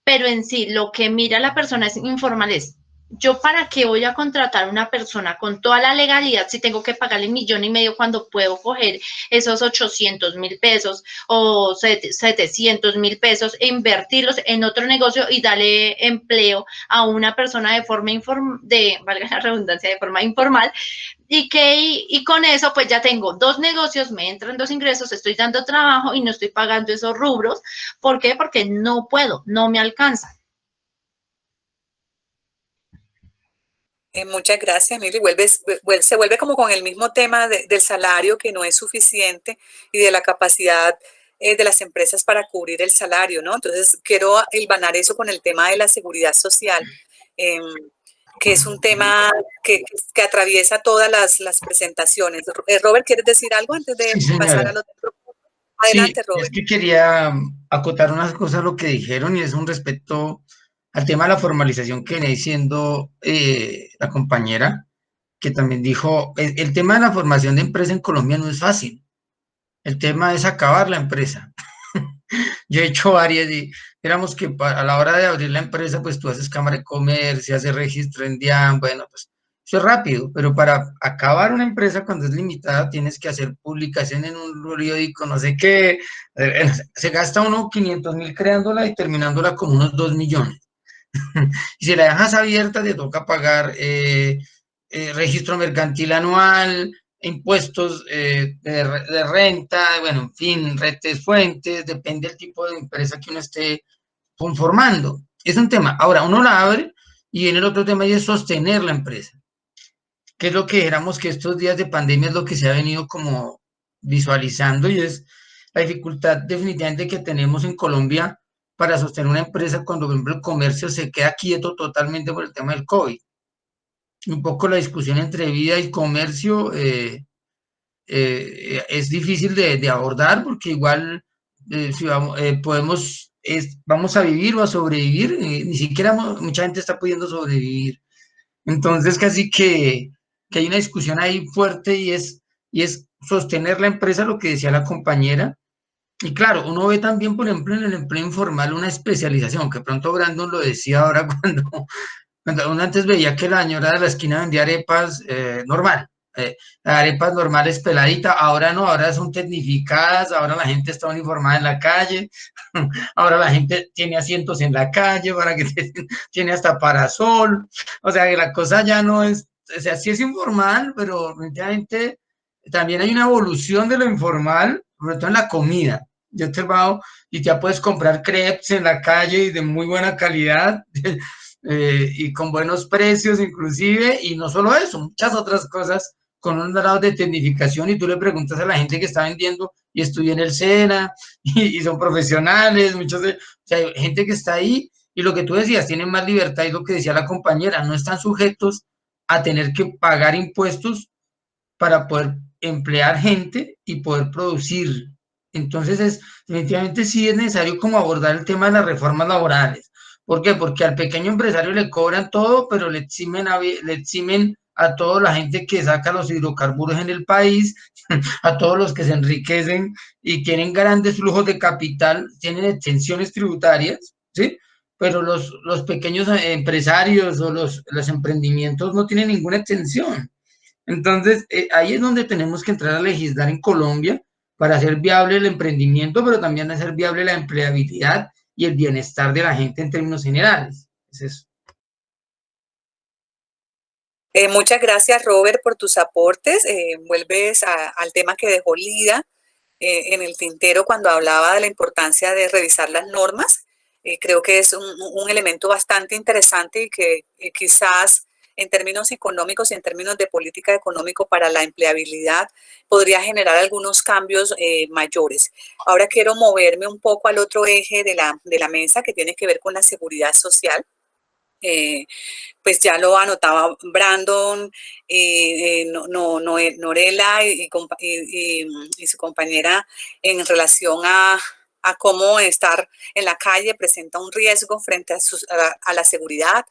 Pero en sí, lo que mira la persona es informal es, ¿yo para qué voy a contratar a una persona con toda la legalidad si tengo que pagarle 1,5 millones cuando puedo coger esos 800,000 pesos o 700,000 pesos e invertirlos en otro negocio y darle empleo a una persona de forma valga la redundancia, de forma informal? Y con eso pues ya tengo 2 negocios, me entran 2 ingresos, estoy dando trabajo y no estoy pagando esos rubros. ¿Por qué? Porque no puedo, no me alcanza. Muchas gracias, Mili. Se vuelve como con el mismo tema del salario que no es suficiente y de la capacidad de las empresas para cubrir el salario, ¿no? Entonces, quiero hilvanar eso con el tema de la seguridad social, que es un tema que atraviesa todas las presentaciones. Robert, ¿quieres decir algo antes de pasar al otro punto? Adelante, Sí, Robert. es que quería acotar unas cosas a lo que dijeron y es un respecto al tema de la formalización que viene diciendo la compañera, que también dijo, el tema de la formación de empresa en Colombia no es fácil, el tema es acabar la empresa. Yo he hecho varias y éramos que a la hora de abrir la empresa, pues tú haces cámara de comercio, haces registro en DIAN, bueno, pues eso es rápido, pero para acabar una empresa cuando es limitada tienes que hacer publicación en un periódico, no sé qué, se gasta uno 500,000 creándola y terminándola con unos 2 millones. Y si la dejas abierta, te toca pagar registro mercantil anual, impuestos de renta, bueno, en fin, retes, fuentes, depende del tipo de empresa que uno esté conformando. Es un tema. Ahora, uno la abre y viene el otro tema y es sostener la empresa. Que es lo que dijéramos que estos días de pandemia es lo que se ha venido como visualizando y es la dificultad definitivamente que tenemos en Colombia para sostener una empresa cuando, por ejemplo, el comercio se queda quieto totalmente por el tema del COVID. Un poco la discusión entre vida y comercio es difícil de abordar porque igual si vamos, vamos a vivir o a sobrevivir, ni siquiera mucha gente está pudiendo sobrevivir. Entonces casi que hay una discusión ahí fuerte y es sostener la empresa, lo que decía la compañera. Y claro, uno ve también, por ejemplo, en el empleo informal una especialización, que pronto Brandon lo decía ahora cuando uno antes veía que la señora de la esquina vendía arepas normal, arepas normales peladita, ahora no, ahora son tecnificadas, ahora la gente está uniformada en la calle, ahora la gente tiene asientos en la calle para que tiene hasta parasol, o sea que la cosa ya no es, o sea, sí es informal, pero definitivamente también hay una evolución de lo informal, sobre todo en la comida. Yo te he y ya puedes comprar crepes en la calle y de muy buena calidad y con buenos precios inclusive, y no solo eso, muchas otras cosas con un grado de tecnificación y tú le preguntas a la gente que está vendiendo y estudié en el SENA y son profesionales, muchos o sea, hay gente que está ahí y lo que tú decías, tienen más libertad y lo que decía la compañera, no están sujetos a tener que pagar impuestos para poder emplear gente y poder producir. Entonces, definitivamente sí es necesario como abordar el tema de las reformas laborales. ¿Por qué? Porque al pequeño empresario le cobran todo, pero le eximen a toda la gente que saca los hidrocarburos en el país, a todos los que se enriquecen y quieren grandes flujos de capital, tienen exenciones tributarias, ¿sí? Pero los pequeños empresarios o los emprendimientos no tienen ninguna exención. Entonces, ahí es donde tenemos que entrar a legislar en Colombia para hacer viable el emprendimiento, pero también hacer viable la empleabilidad y el bienestar de la gente en términos generales. Es eso. Muchas gracias, Robert, por tus aportes. Vuelves al tema que dejó Lida en el tintero cuando hablaba de la importancia de revisar las normas. Creo que es un elemento bastante interesante y que quizás en términos económicos y en términos de política económica para la empleabilidad podría generar algunos cambios mayores. Ahora quiero moverme un poco al otro eje de la mesa que tiene que ver con la seguridad social. Pues ya lo anotaba Brandon, Norela y su compañera en relación a cómo estar en la calle presenta un riesgo frente a la seguridad.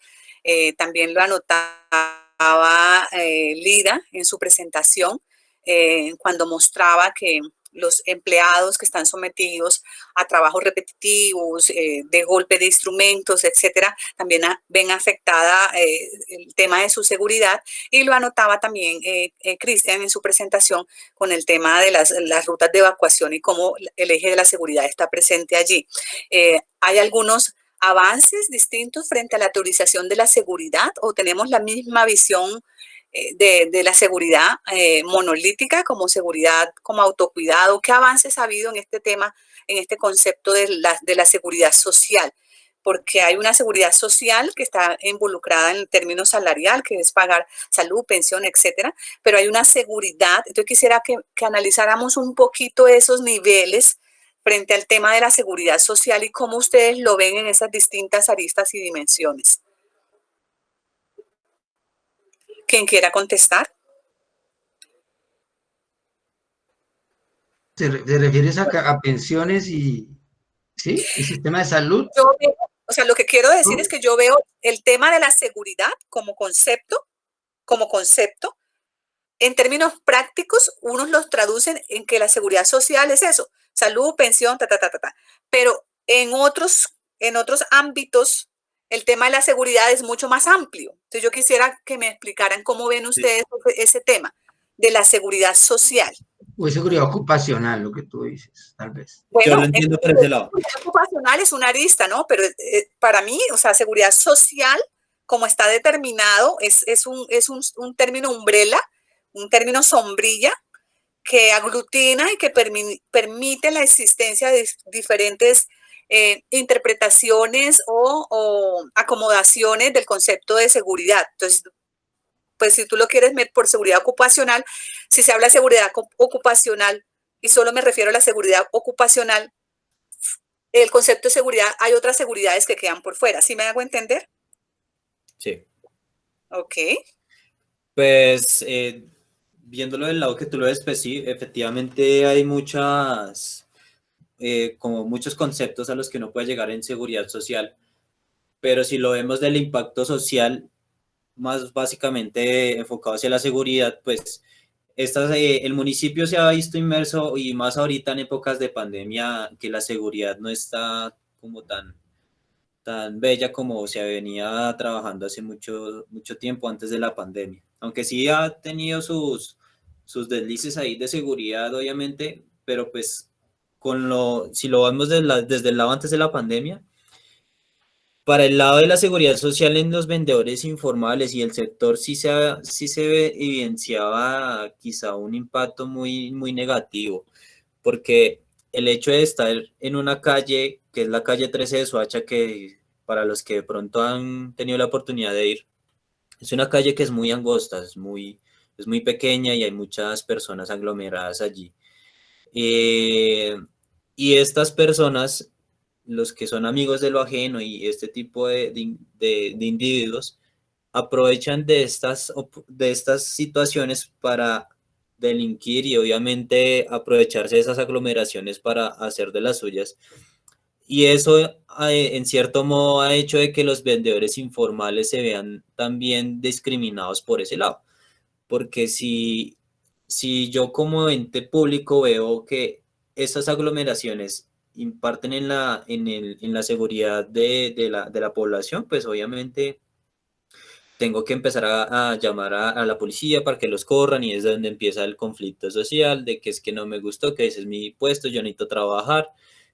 También lo anotaba Lida en su presentación cuando mostraba que los empleados que están sometidos a trabajos repetitivos, de golpe de instrumentos, etcétera, también ven afectada el tema de su seguridad, y lo anotaba también Cristian en su presentación con el tema de las rutas de evacuación y cómo el eje de la seguridad está presente allí. Hay algunos avances distintos frente a la teorización de la seguridad, o tenemos la misma visión de la seguridad monolítica como seguridad, como autocuidado. ¿Qué avances ha habido en este tema, en este concepto de la seguridad social? Porque hay una seguridad social que está involucrada en el término salarial, que es pagar salud, pensión, etcétera, pero hay una seguridad. Entonces quisiera que analizáramos un poquito esos niveles frente al tema de la seguridad social y cómo ustedes lo ven en esas distintas aristas y dimensiones. ¿Quién quiera contestar? ¿Te refieres a pensiones y, sí, el sistema de salud? Yo veo, o sea, lo que quiero decir es que yo veo el tema de la seguridad como concepto, en términos prácticos, unos los traducen en que la seguridad social es eso, salud, pensión, pero en otros ámbitos, el tema de la seguridad es mucho más amplio. Entonces yo quisiera que me explicaran cómo ven ustedes ese tema de la seguridad social. O es seguridad ocupacional, lo que tú dices, tal vez. Bueno, yo lo entiendo por ese lado. Seguridad ocupacional es una arista, ¿no? Pero para mí, o sea, seguridad social, como está determinado, es un término umbrella, un término sombrilla, que aglutina y que permite la existencia de diferentes interpretaciones o acomodaciones del concepto de seguridad. Entonces, pues si tú lo quieres ver por seguridad ocupacional, si se habla de seguridad ocupacional y solo me refiero a la seguridad ocupacional, el concepto de seguridad, hay otras seguridades que quedan por fuera. ¿Sí me hago entender? Sí. Ok. Pues viéndolo del lado que tú lo ves, pues sí, efectivamente hay como muchos conceptos a los que uno puede llegar en seguridad social, pero si lo vemos del impacto social, más básicamente enfocado hacia la seguridad, pues el municipio se ha visto inmerso, y más ahorita en épocas de pandemia, que la seguridad no está como tan bella como se venía trabajando hace mucho tiempo antes de la pandemia. Aunque sí ha tenido sus deslices ahí de seguridad, obviamente, pero pues si lo vemos desde el lado antes de la pandemia, para el lado de la seguridad social en los vendedores informales y el sector sí se evidenciaba quizá un impacto muy, muy negativo, porque el hecho de estar en una calle, que es la calle 13 de Soacha, que para los que de pronto han tenido la oportunidad de ir, es una calle que es muy angosta, es muy pequeña y hay muchas personas aglomeradas allí. Y estas personas, los que son amigos de lo ajeno y este tipo de individuos, aprovechan de estas situaciones para delinquir y obviamente aprovecharse de esas aglomeraciones para hacer de las suyas. Y eso en cierto modo ha hecho de que los vendedores informales se vean también discriminados por ese lado. Porque si yo como ente público veo que estas aglomeraciones imparten en la seguridad de la población, pues obviamente tengo que empezar a llamar a la policía para que los corran, y es donde empieza el conflicto social, de que es que no me gustó, que ese es mi puesto, yo necesito trabajar.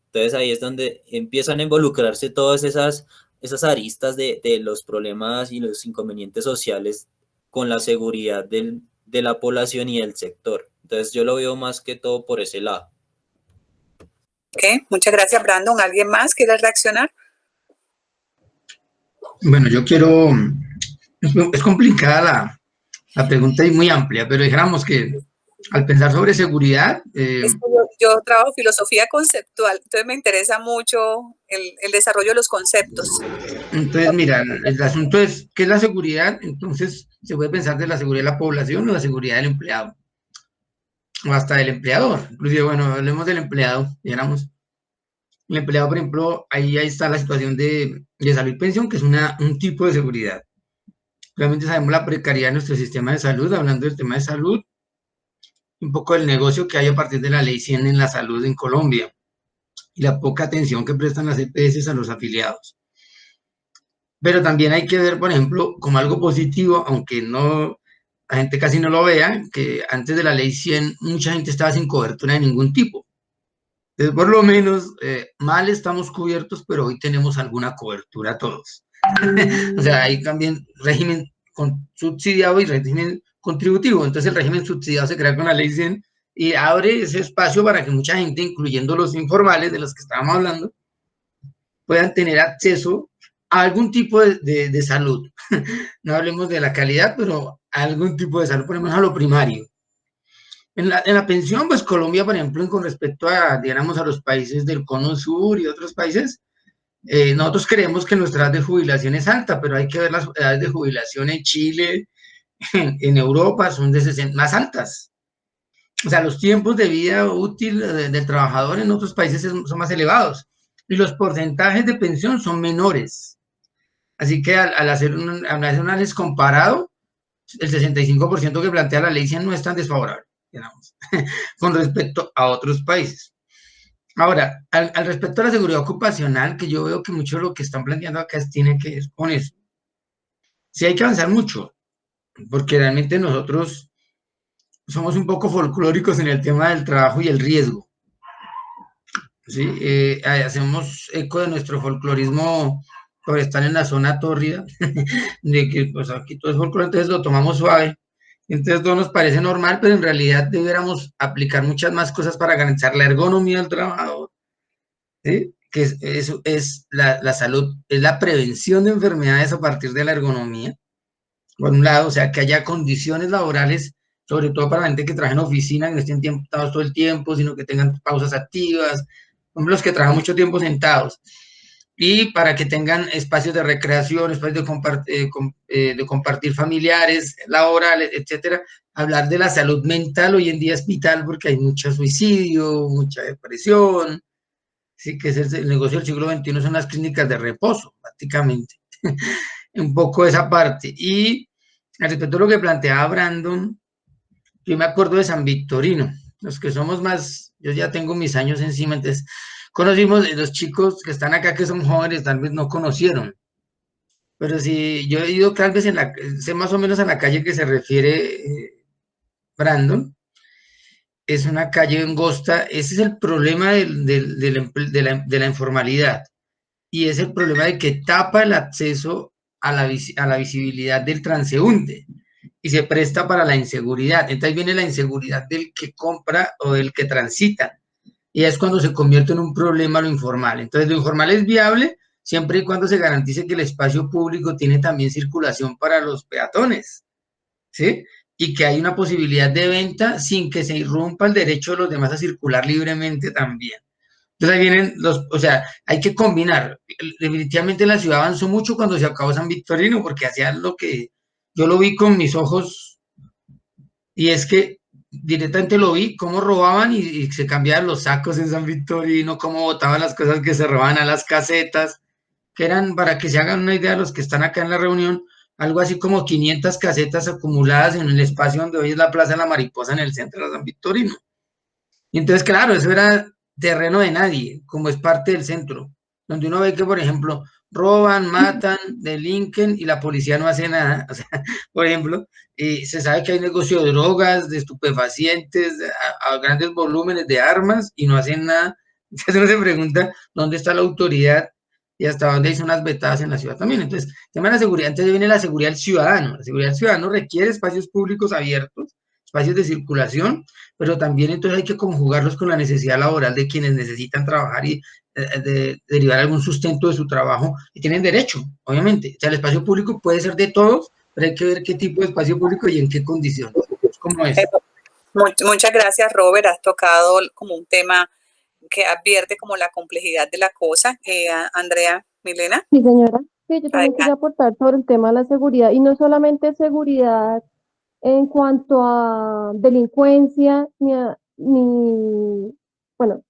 Entonces ahí es donde empiezan a involucrarse todas esas aristas de los problemas y los inconvenientes sociales con la seguridad de la población y del sector. Entonces yo lo veo más que todo por ese lado. Ok, muchas gracias, Brandon. ¿Alguien más quiere reaccionar? Bueno, yo quiero, es complicada la pregunta y muy amplia, pero dijéramos que al pensar sobre seguridad... yo trabajo filosofía conceptual, entonces me interesa mucho el desarrollo de los conceptos. Entonces, mira, el asunto es, ¿qué es la seguridad? Entonces, se puede pensar de la seguridad de la población o la seguridad del empleado, o hasta del empleador. Inclusive, bueno, hablemos del empleado, dijéramos. El empleado, por ejemplo, ahí está la situación de salud y pensión, que es un tipo de seguridad. Realmente sabemos la precariedad de nuestro sistema de salud, hablando del tema de salud, un poco del negocio que hay a partir de la Ley 100 en la salud en Colombia, y la poca atención que prestan las EPS a los afiliados. Pero también hay que ver, por ejemplo, como algo positivo, aunque no, la gente casi no lo vea, que antes de la Ley 100 mucha gente estaba sin cobertura de ningún tipo. Entonces, por lo menos, mal estamos cubiertos, pero hoy tenemos alguna cobertura todos. O sea, hay también régimen subsidiado y régimen contributivo. Entonces, el régimen subsidiado se crea con la Ley 100 y abre ese espacio para que mucha gente, incluyendo los informales de los que estábamos hablando, puedan tener acceso a algún tipo de salud. No hablemos de la calidad, pero a algún tipo de salud, por ejemplo, a lo primario. En la pensión, pues Colombia, por ejemplo, con respecto a, digamos, a los países del Cono Sur y otros países, nosotros creemos que nuestra edad de jubilación es alta, pero hay que ver las edades de jubilación en Chile, en Europa, son más altas. O sea, los tiempos de vida útil del trabajador en otros países son más elevados y los porcentajes de pensión son menores. Así que al hacer un análisis comparado, el 65% que plantea la ley 100 no es tan desfavorable, digamos, con respecto a otros países. Ahora, al respecto a la seguridad ocupacional, que yo veo que mucho de lo que están planteando acá tiene que ver con eso. Sí hay que avanzar mucho, porque realmente nosotros somos un poco folclóricos en el tema del trabajo y el riesgo. ¿Sí? Hacemos eco de nuestro folclorismo por estar en la zona tórrida, de que pues aquí todo es folclore, entonces lo tomamos suave. Entonces todo nos parece normal, pero en realidad deberíamos aplicar muchas más cosas para garantizar la ergonomía del trabajador, ¿sí? Que eso es la salud, es la prevención de enfermedades a partir de la ergonomía, por un lado, o sea, que haya condiciones laborales, sobre todo para la gente que trabaja en oficina, que no estén sentados todo el tiempo, sino que tengan pausas activas, los que trabajan mucho tiempo sentados, y para que tengan espacios de recreación, espacios de compartir familiares, laborales, etcétera. Hablar de la salud mental hoy en día es vital porque hay mucho suicidio, mucha depresión, sí, que es el negocio del siglo XXI, son las clínicas de reposo, prácticamente. Un poco esa parte. Y al respecto a lo que planteaba Brandon, yo me acuerdo de San Victorino, los que somos más, yo ya tengo mis años encima, entonces conocimos, los chicos que están acá que son jóvenes tal vez no conocieron, pero si yo he ido tal vez sé más o menos a la calle que se refiere Brandon, es una calle angosta, ese es el problema de la informalidad, y es el problema de que tapa el acceso a la visibilidad del transeúnte, y se presta para la inseguridad. Entonces viene la inseguridad del que compra o del que transita, y es cuando se convierte en un problema lo informal. Entonces lo informal es viable siempre y cuando se garantice que el espacio público tiene también circulación para los peatones, ¿sí? y que hay una posibilidad de venta sin que se irrumpa el derecho de los demás a circular libremente también. Entonces ahí vienen o sea, hay que combinar. Definitivamente la ciudad avanzó mucho cuando se acabó San Victorino, porque hacían lo que yo lo vi con mis ojos, y es que directamente lo vi, cómo robaban y se cambiaban los sacos en San Victorino, cómo botaban las cosas que se robaban a las casetas, que eran, para que se hagan una idea los que están acá en la reunión, algo así como 500 casetas acumuladas en el espacio donde hoy es la Plaza de la Mariposa en el centro de San Victorino. Y entonces, claro, eso era terreno de nadie, como es parte del centro, donde uno ve que, por ejemplo, roban, matan, delinquen y la policía no hace nada. O sea, por ejemplo, se sabe que hay negocio de drogas, de estupefacientes, a grandes volúmenes de armas y no hacen nada. Entonces uno se pregunta dónde está la autoridad y hasta dónde hay zonas vetadas en la ciudad también. Entonces, el tema de la seguridad, entonces viene la seguridad del ciudadano. La seguridad del ciudadano requiere espacios públicos abiertos, espacios de circulación, pero también entonces hay que conjugarlos con la necesidad laboral de quienes necesitan trabajar y derivar algún sustento de su trabajo y tienen derecho, obviamente. O sea, el espacio público puede ser de todos, pero hay que ver qué tipo de espacio público y en qué condiciones. ¿Cómo es? Muchas gracias, Robert. Has tocado como un tema que advierte como la complejidad de la cosa. Andrea, Milena. Sí, señora. Sí, yo también quería aportar sobre el tema de la seguridad, y no solamente seguridad en cuanto a delincuencia, bueno,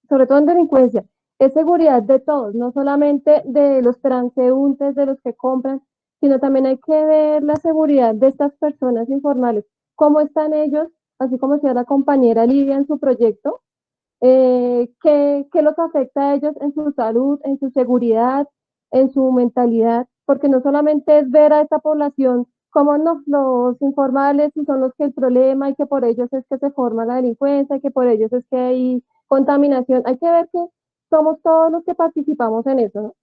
sobre todo en delincuencia, es seguridad de todos, no solamente de los transeúntes, de los que compran, sino también hay que ver la seguridad de estas personas informales, cómo están ellos, así como decía la compañera Lidia en su proyecto, qué los afecta a ellos en su salud, en su seguridad, en su mentalidad, porque no solamente es ver a esta población como no, los informales y son los que el problema y que por ellos es que se forma la delincuencia y que por ellos es que hay contaminación. Hay que ver que somos todos los que participamos en eso, ¿no?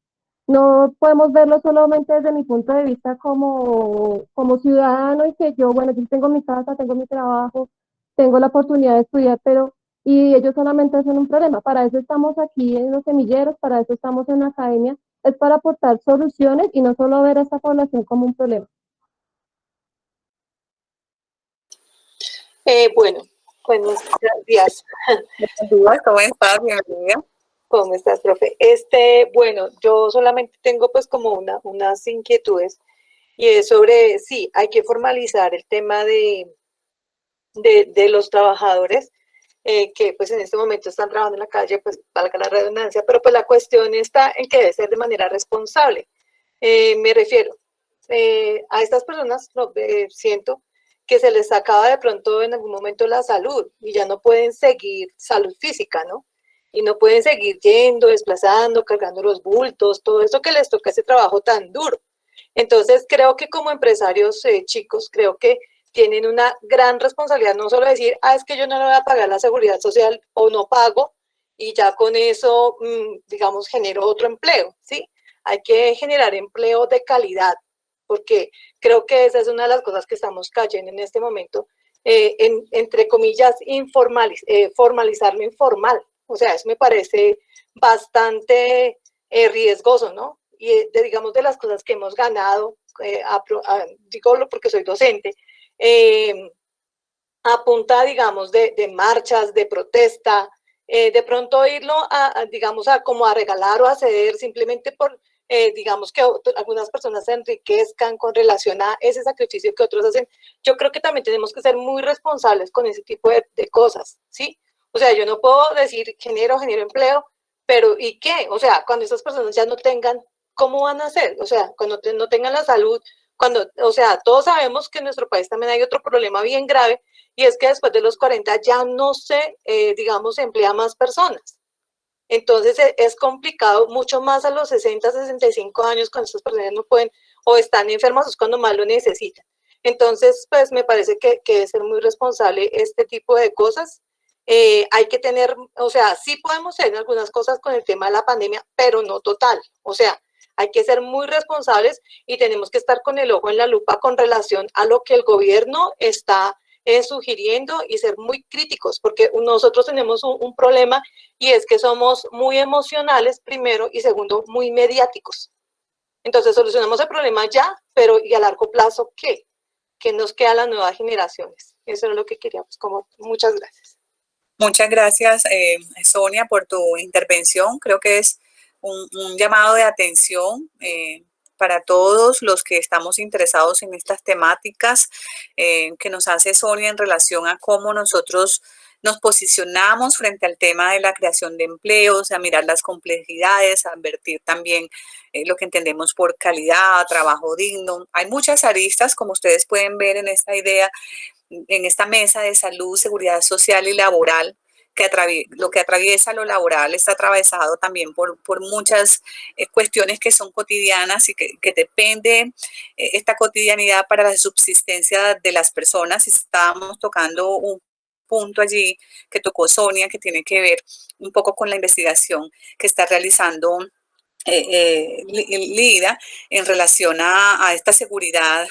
No podemos verlo solamente desde mi punto de vista como ciudadano y que yo, bueno, yo tengo mi casa, tengo mi trabajo, tengo la oportunidad de estudiar, y ellos solamente son un problema. Para eso estamos aquí en los semilleros, para eso estamos en la academia, es para aportar soluciones y no solo ver a esta población como un problema. Bueno, buenos días. ¿Cómo estás? Bienvenida. ¿Cómo estás, profe? Bueno, yo solamente tengo pues como unas inquietudes, y es sobre, sí, hay que formalizar el tema de los trabajadores que pues en este momento están trabajando en la calle, pues valga la redundancia, pero pues la cuestión está en que debe ser de manera responsable. Me refiero a estas personas, siento que se les acaba de pronto en algún momento la salud y ya no pueden seguir, salud física, ¿no? Y no pueden seguir yendo, desplazando, cargando los bultos, todo eso que les toca ese trabajo tan duro. Entonces creo que como empresarios chicos, creo que tienen una gran responsabilidad, no solo decir, es que yo no le voy a pagar la seguridad social o no pago y ya con eso, digamos, genero otro empleo, ¿sí? Hay que generar empleo de calidad, porque creo que esa es una de las cosas que estamos cayendo en este momento, entre comillas, formalizar lo informal. O sea, eso me parece bastante riesgoso, ¿no? Y digamos, de las cosas que hemos ganado, digo porque soy docente, a punta, digamos, de marchas, de protesta, de pronto irlo digamos, como a regalar o a ceder simplemente por, digamos, que algunas personas se enriquezcan con relación a ese sacrificio que otros hacen. Yo creo que también tenemos que ser muy responsables con ese tipo de cosas, ¿sí? O sea, yo no puedo decir genero empleo, pero ¿y qué? O sea, cuando esas personas ya no tengan, ¿cómo van a hacer? O sea, cuando no tengan la salud, o sea, todos sabemos que en nuestro país también hay otro problema bien grave, y es que después de los 40 ya no se, digamos, emplea más personas. Entonces es complicado, mucho más a los 60, 65 años, cuando estas personas no pueden o están enfermas, es cuando más lo necesitan. Entonces, pues me parece que debe ser muy responsable este tipo de cosas. Hay que tener, o sea, sí podemos hacer algunas cosas con el tema de la pandemia, pero no total. O sea, hay que ser muy responsables y tenemos que estar con el ojo en la lupa con relación a lo que el gobierno está sugiriendo y ser muy críticos, porque nosotros tenemos un problema, y es que somos muy emocionales, primero, y segundo, muy mediáticos. Entonces solucionamos el problema ya, pero ¿y a largo plazo qué? ¿Qué nos queda a las nuevas generaciones? Eso es lo que queríamos, como muchas gracias. Muchas gracias, Sonia, por tu intervención. Creo que es un llamado de atención para todos los que estamos interesados en estas temáticas que nos hace Sonia en relación a cómo nosotros nos posicionamos frente al tema de la creación de empleos, a mirar las complejidades, a advertir también lo que entendemos por calidad, trabajo digno. Hay muchas aristas, como ustedes pueden ver en esta idea, en esta mesa de salud, seguridad social y laboral, lo que atraviesa lo laboral está atravesado también por muchas cuestiones que son cotidianas y que depende esta cotidianidad para la subsistencia de las personas. Estábamos tocando un punto allí que tocó Sonia, que tiene que ver un poco con la investigación que está realizando Lida en relación a esta seguridad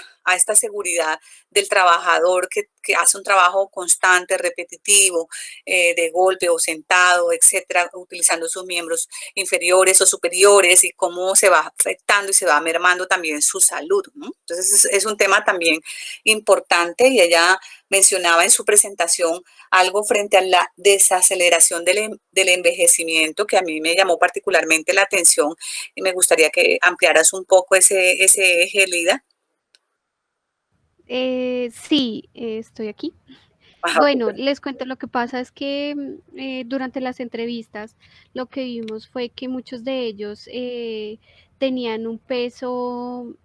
del trabajador que hace un trabajo constante, repetitivo, de golpe o sentado, etcétera, utilizando sus miembros inferiores o superiores y cómo se va afectando y se va mermando también su salud, ¿no? Entonces es un tema también importante y ella mencionaba en su presentación algo frente a la desaceleración del envejecimiento que a mí me llamó particularmente la atención y me gustaría que ampliaras un poco ese eje, Lida. Sí, estoy aquí. Bueno, les cuento, lo que pasa es que durante las entrevistas lo que vimos fue que muchos de ellos tenían un peso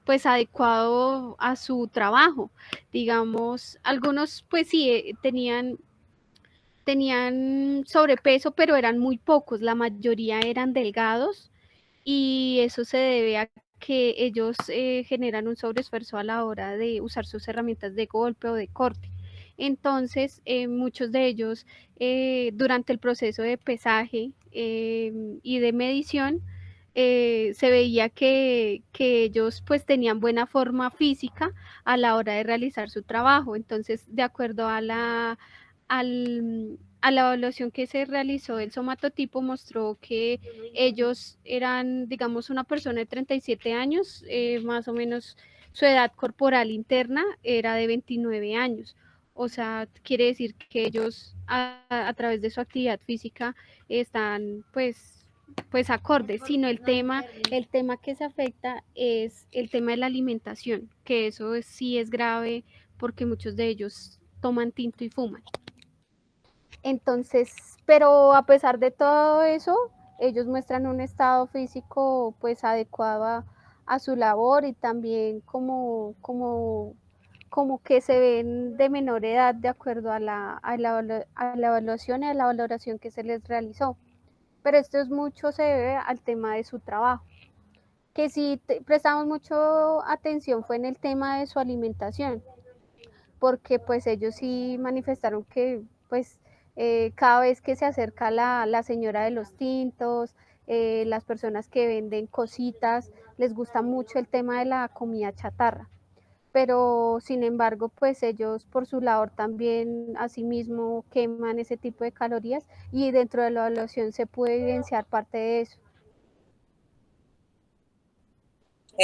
pues adecuado a su trabajo. Digamos, algunos pues sí tenían sobrepeso, pero eran muy pocos, la mayoría eran delgados y eso se debe a que ellos generan un sobreesfuerzo a la hora de usar sus herramientas de golpe o de corte. Entonces, muchos de ellos durante el proceso de pesaje y de medición, se veía que ellos pues tenían buena forma física a la hora de realizar su trabajo. Entonces, de acuerdo a la evaluación que se realizó, el somatotipo mostró que ellos eran, digamos, una persona de 37 años, más o menos su edad corporal interna era de 29 años. O sea, quiere decir que ellos a través de su actividad física están pues acordes, sino el tema que se afecta es el tema de la alimentación, que eso sí es grave porque muchos de ellos toman tinto y fuman. Entonces, pero a pesar de todo eso, ellos muestran un estado físico pues adecuado a su labor y también como que se ven de menor edad de acuerdo a la evaluación y a la valoración que se les realizó. Pero esto es mucho se debe al tema de su trabajo. Que sí prestamos mucho atención fue en el tema de su alimentación, porque pues ellos sí manifestaron que pues cada vez que se acerca la señora de los tintos, las personas que venden cositas, les gusta mucho el tema de la comida chatarra. Pero sin embargo, pues ellos por su labor también asimismo queman ese tipo de calorías y dentro de la evaluación se puede evidenciar parte de eso.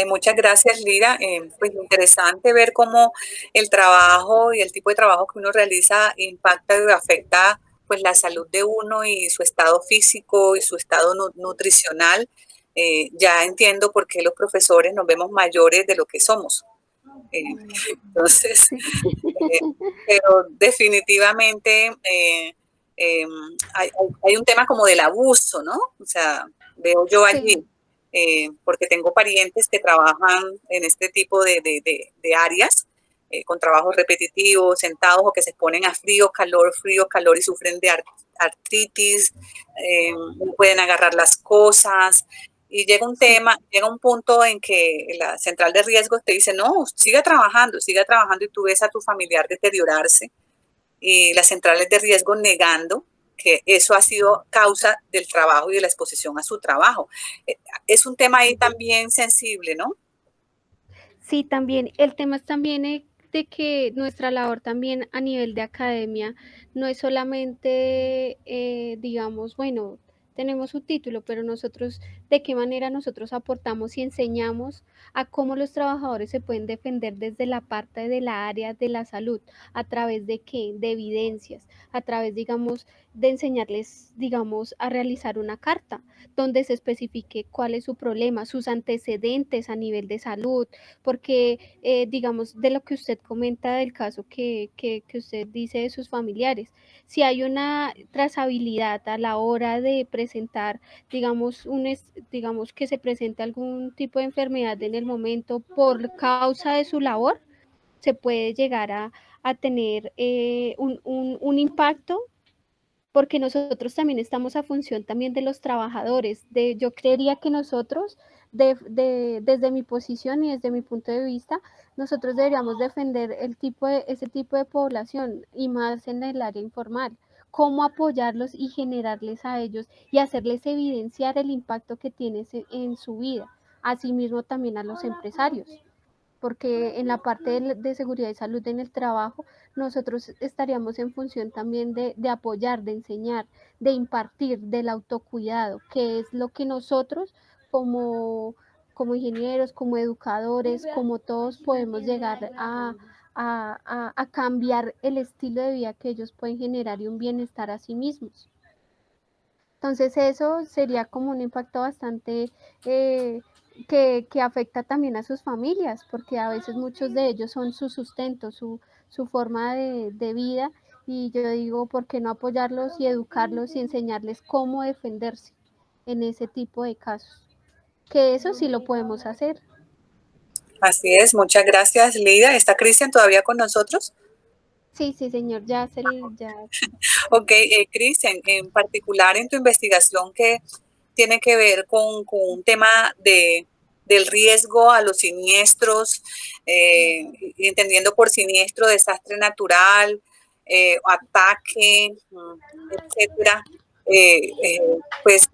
Muchas gracias, Lida. Pues interesante ver cómo el trabajo y el tipo de trabajo que uno realiza impacta y afecta pues la salud de uno y su estado físico y su estado nutricional. Ya entiendo por qué los profesores nos vemos mayores de lo que somos. Entonces, pero definitivamente hay un tema como del abuso, ¿no? O sea, veo yo allí. Porque tengo parientes que trabajan en este tipo de áreas, con trabajos repetitivos, sentados o que se exponen a frío, calor y sufren de artritis, no pueden agarrar las cosas. Y llega un punto en que la central de riesgos te dice, no, siga trabajando y tú ves a tu familiar deteriorarse y las centrales de riesgo negando que eso ha sido causa del trabajo y de la exposición a su trabajo. Es un tema ahí también sensible, ¿no? Sí, también. El tema es también de que nuestra labor también a nivel de academia no es solamente, digamos, bueno, tenemos un título, pero nosotros, ¿de qué manera nosotros aportamos y enseñamos a cómo los trabajadores se pueden defender desde la parte de la área de la salud? ¿A través de qué? De evidencias, a través, digamos, de enseñarles, digamos, a realizar una carta donde se especifique cuál es su problema, sus antecedentes a nivel de salud, porque, digamos, de lo que usted comenta del caso que usted dice de sus familiares, si hay una trazabilidad a la hora de presentar, digamos, digamos que se presente algún tipo de enfermedad en el momento por causa de su labor, se puede llegar a tener un impacto, porque nosotros también estamos a función también de los trabajadores. Yo creería que nosotros, desde mi posición y desde mi punto de vista, nosotros deberíamos defender ese tipo de población y más en el área informal. Cómo apoyarlos y generarles a ellos y hacerles evidenciar el impacto que tiene en su vida. Asimismo también a los empresarios, porque en la parte de seguridad y salud en el trabajo, nosotros estaríamos en función también de apoyar, de enseñar, de impartir, del autocuidado, que es lo que nosotros como ingenieros, como educadores, como todos podemos llegar a cambiar el estilo de vida que ellos pueden generar y un bienestar a sí mismos. Entonces eso sería como un impacto bastante que afecta también a sus familias, porque a veces muchos de ellos son su sustento, su forma de vida, y yo digo, ¿por qué no apoyarlos y educarlos y enseñarles cómo defenderse en ese tipo de casos? Que eso sí lo podemos hacer. Así es, muchas gracias, Lida. ¿Está Cristian todavía con nosotros? Sí, sí, señor, ya. Ok, Cristian, en particular en tu investigación que tiene que ver con un tema del riesgo a los siniestros, entendiendo por siniestro desastre natural, ataque, etcétera, pues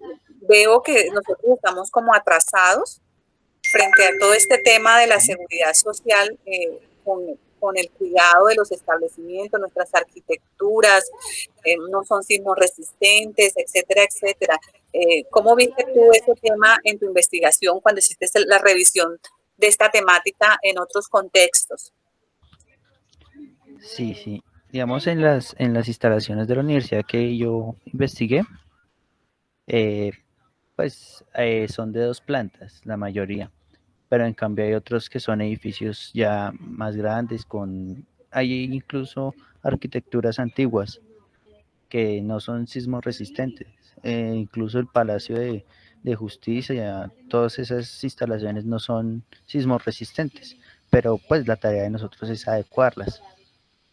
veo que nosotros estamos como atrasados frente a todo este tema de la seguridad social, con el cuidado de los establecimientos, nuestras arquitecturas, no son sismos resistentes, etcétera, etcétera. ¿Cómo viste tú ese tema en tu investigación cuando hiciste la revisión de esta temática en otros contextos? Sí, sí. Digamos, en las instalaciones de la universidad que yo investigué, son de 2 plantas, la mayoría, pero en cambio hay otros que son edificios ya más grandes, hay incluso arquitecturas antiguas que no son sismo resistentes. Incluso el Palacio de Justicia, todas esas instalaciones no son sismo resistentes, pero pues la tarea de nosotros es adecuarlas.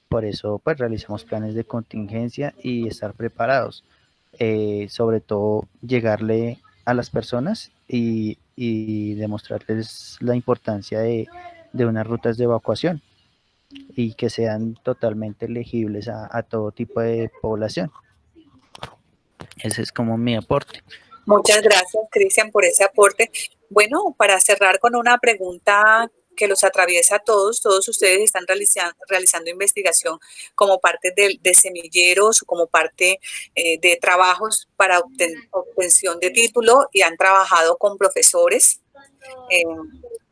Por eso pues realizamos planes de contingencia y estar preparados. Sobre todo llegarle a las personas y demostrarles la importancia de unas rutas de evacuación y que sean totalmente legibles a todo tipo de población. Ese es como mi aporte. Muchas gracias, Cristian, por ese aporte. Bueno, para cerrar con una pregunta que los atraviesa a todos, todos ustedes están realizando investigación como parte de semilleros, como parte de trabajos para obtención de título y han trabajado con profesores.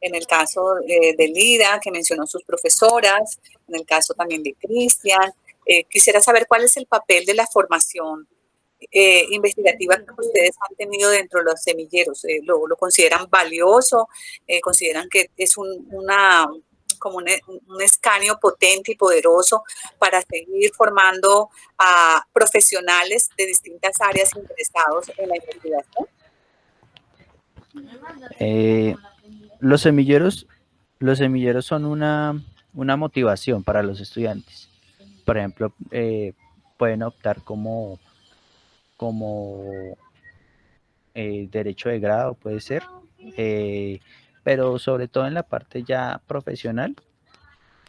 En el caso de Lida, que mencionó sus profesoras, en el caso también de Cristian. Quisiera saber cuál es el papel de la formación investigativa que ustedes han tenido dentro de los semilleros. ¿Lo consideran valioso? ¿Consideran que es como un escaneo potente y poderoso para seguir formando a profesionales de distintas áreas interesados en la investigación? Los semilleros son una motivación para los estudiantes. Por ejemplo, pueden optar como derecho de grado, puede ser, pero sobre todo en la parte ya profesional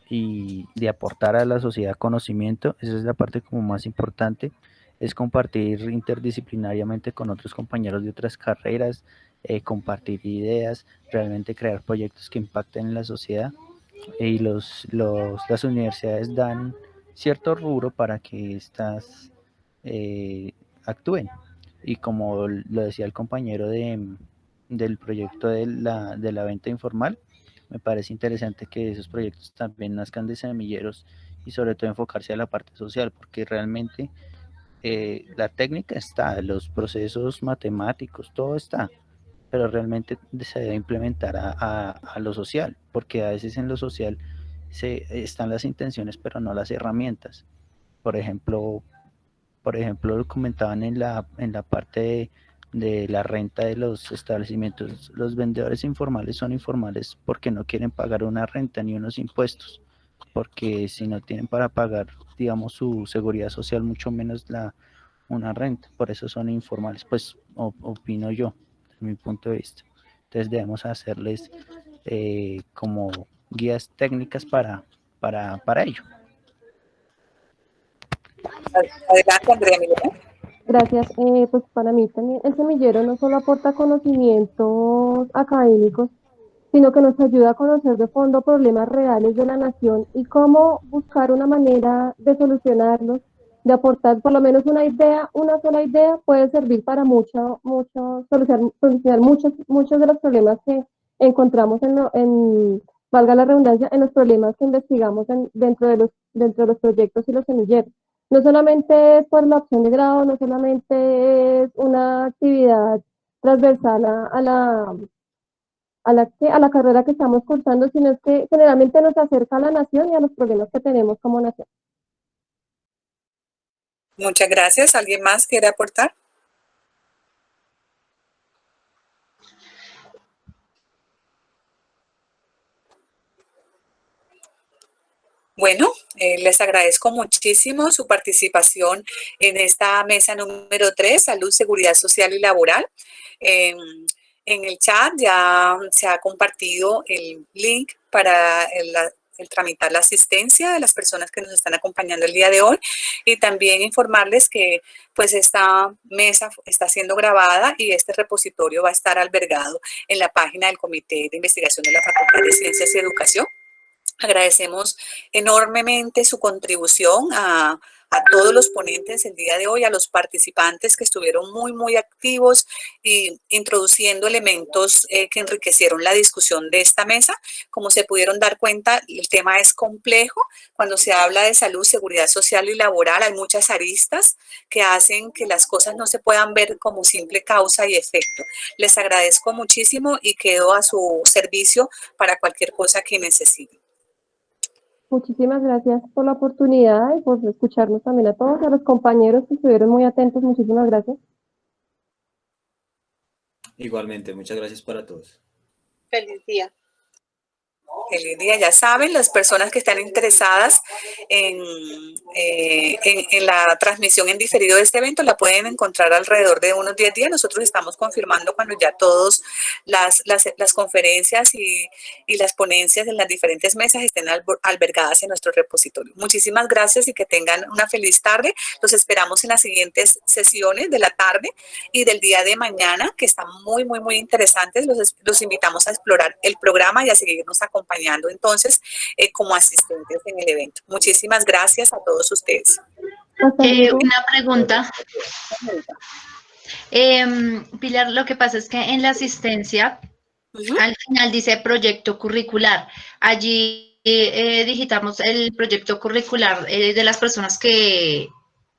y de aportar a la sociedad conocimiento, esa es la parte como más importante, es compartir interdisciplinariamente con otros compañeros de otras carreras, compartir ideas, realmente crear proyectos que impacten en la sociedad, y las universidades dan cierto rubro para que estas actúen. Y como lo decía el compañero del proyecto de la venta informal, me parece interesante que esos proyectos también nazcan de semilleros y sobre todo enfocarse a la parte social, porque realmente la técnica está, los procesos matemáticos, todo está, pero realmente se debe implementar a lo social, porque a veces en lo social están las intenciones, pero no las herramientas. Por ejemplo, lo comentaban en la parte de la renta de los establecimientos. Los vendedores informales son informales porque no quieren pagar una renta ni unos impuestos, porque si no tienen para pagar, digamos, su seguridad social, mucho menos una renta, por eso son informales, pues opino yo, desde mi punto de vista. Entonces debemos hacerles como guías técnicas para ello. Adelante, Andrea Milena. Gracias. Pues para mí también el semillero no solo aporta conocimientos académicos, sino que nos ayuda a conocer de fondo problemas reales de la nación y cómo buscar una manera de solucionarlos, de aportar por lo menos una idea, una sola idea puede servir para solucionar muchos de los problemas que encontramos valga la redundancia, en los problemas que investigamos dentro de los proyectos y los semilleros. No solamente es por la opción de grado, no solamente es una actividad transversal a la carrera que estamos cursando, sino es que generalmente nos acerca a la nación y a los problemas que tenemos como nación. Muchas gracias. ¿Alguien más quiere aportar? Bueno, les agradezco muchísimo su participación en esta mesa número 3, Salud, Seguridad Social y Laboral. En el chat ya se ha compartido el link para el tramitar la asistencia de las personas que nos están acompañando el día de hoy y también informarles que pues esta mesa está siendo grabada y este repositorio va a estar albergado en la página del Comité de Investigación de la Facultad de Ciencias y Educación. Agradecemos enormemente su contribución a todos los ponentes el día de hoy, a los participantes que estuvieron muy activos y introduciendo elementos que enriquecieron la discusión de esta mesa. Como se pudieron dar cuenta, el tema es complejo. Cuando se habla de salud, seguridad social y laboral, hay muchas aristas que hacen que las cosas no se puedan ver como simple causa y efecto. Les agradezco muchísimo y quedo a su servicio para cualquier cosa que necesiten. Muchísimas gracias por la oportunidad y por escucharnos también a todos, a los compañeros que estuvieron muy atentos. Muchísimas gracias. Igualmente, muchas gracias para todos. Feliz día. Feliz día. Ya saben, las personas que están interesadas en la transmisión en diferido de este evento la pueden encontrar alrededor de unos 10 días. Nosotros estamos confirmando cuando ya todas las conferencias y las ponencias en las diferentes mesas estén albergadas en nuestro repositorio. Muchísimas gracias y que tengan una feliz tarde. Los esperamos en las siguientes sesiones de la tarde y del día de mañana, que están muy interesantes. Los invitamos a explorar el programa y a seguirnos acompañando entonces como asistentes en el evento. Muchísimas gracias a todos ustedes. Una pregunta. Pilar, lo que pasa es que en la asistencia al final dice proyecto curricular. Allí digitamos el proyecto curricular de las personas que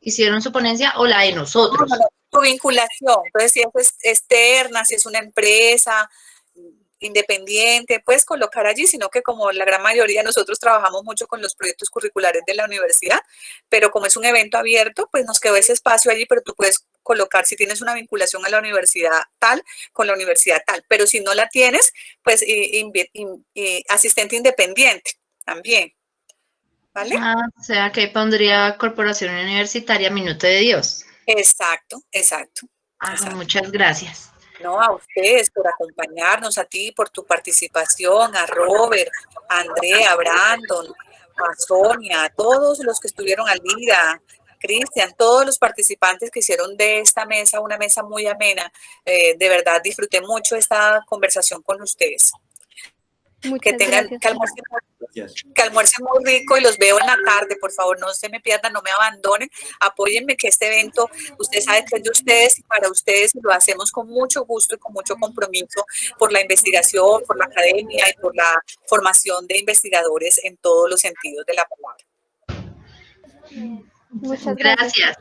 hicieron su ponencia o la de nosotros. No, tu vinculación. Entonces, si es externa, si es una empresa independiente, puedes colocar allí, sino que como la gran mayoría nosotros trabajamos mucho con los proyectos curriculares de la universidad, pero como es un evento abierto, pues nos quedó ese espacio allí, pero tú puedes colocar si tienes una vinculación a la universidad tal, con la universidad tal, pero si no la tienes, pues asistente independiente también, ¿vale? O sea que pondría Corporación Universitaria Minuto de Dios. Exacto. Muchas gracias. No, a ustedes por acompañarnos, a ti por tu participación, a Robert, a Andrea, a Brandon, a Sonia, a todos los que estuvieron al día, Cristian, todos los participantes que hicieron de esta mesa una mesa muy amena. De verdad disfruté mucho esta conversación con ustedes. Muchas gracias. Que almuercen muy rico y los veo en la tarde. Por favor, no se me pierdan, no me abandonen. Apóyenme que este evento, ustedes saben que es de ustedes y para ustedes, y lo hacemos con mucho gusto y con mucho compromiso por la investigación, por la academia y por la formación de investigadores en todos los sentidos de la palabra. Muchas gracias.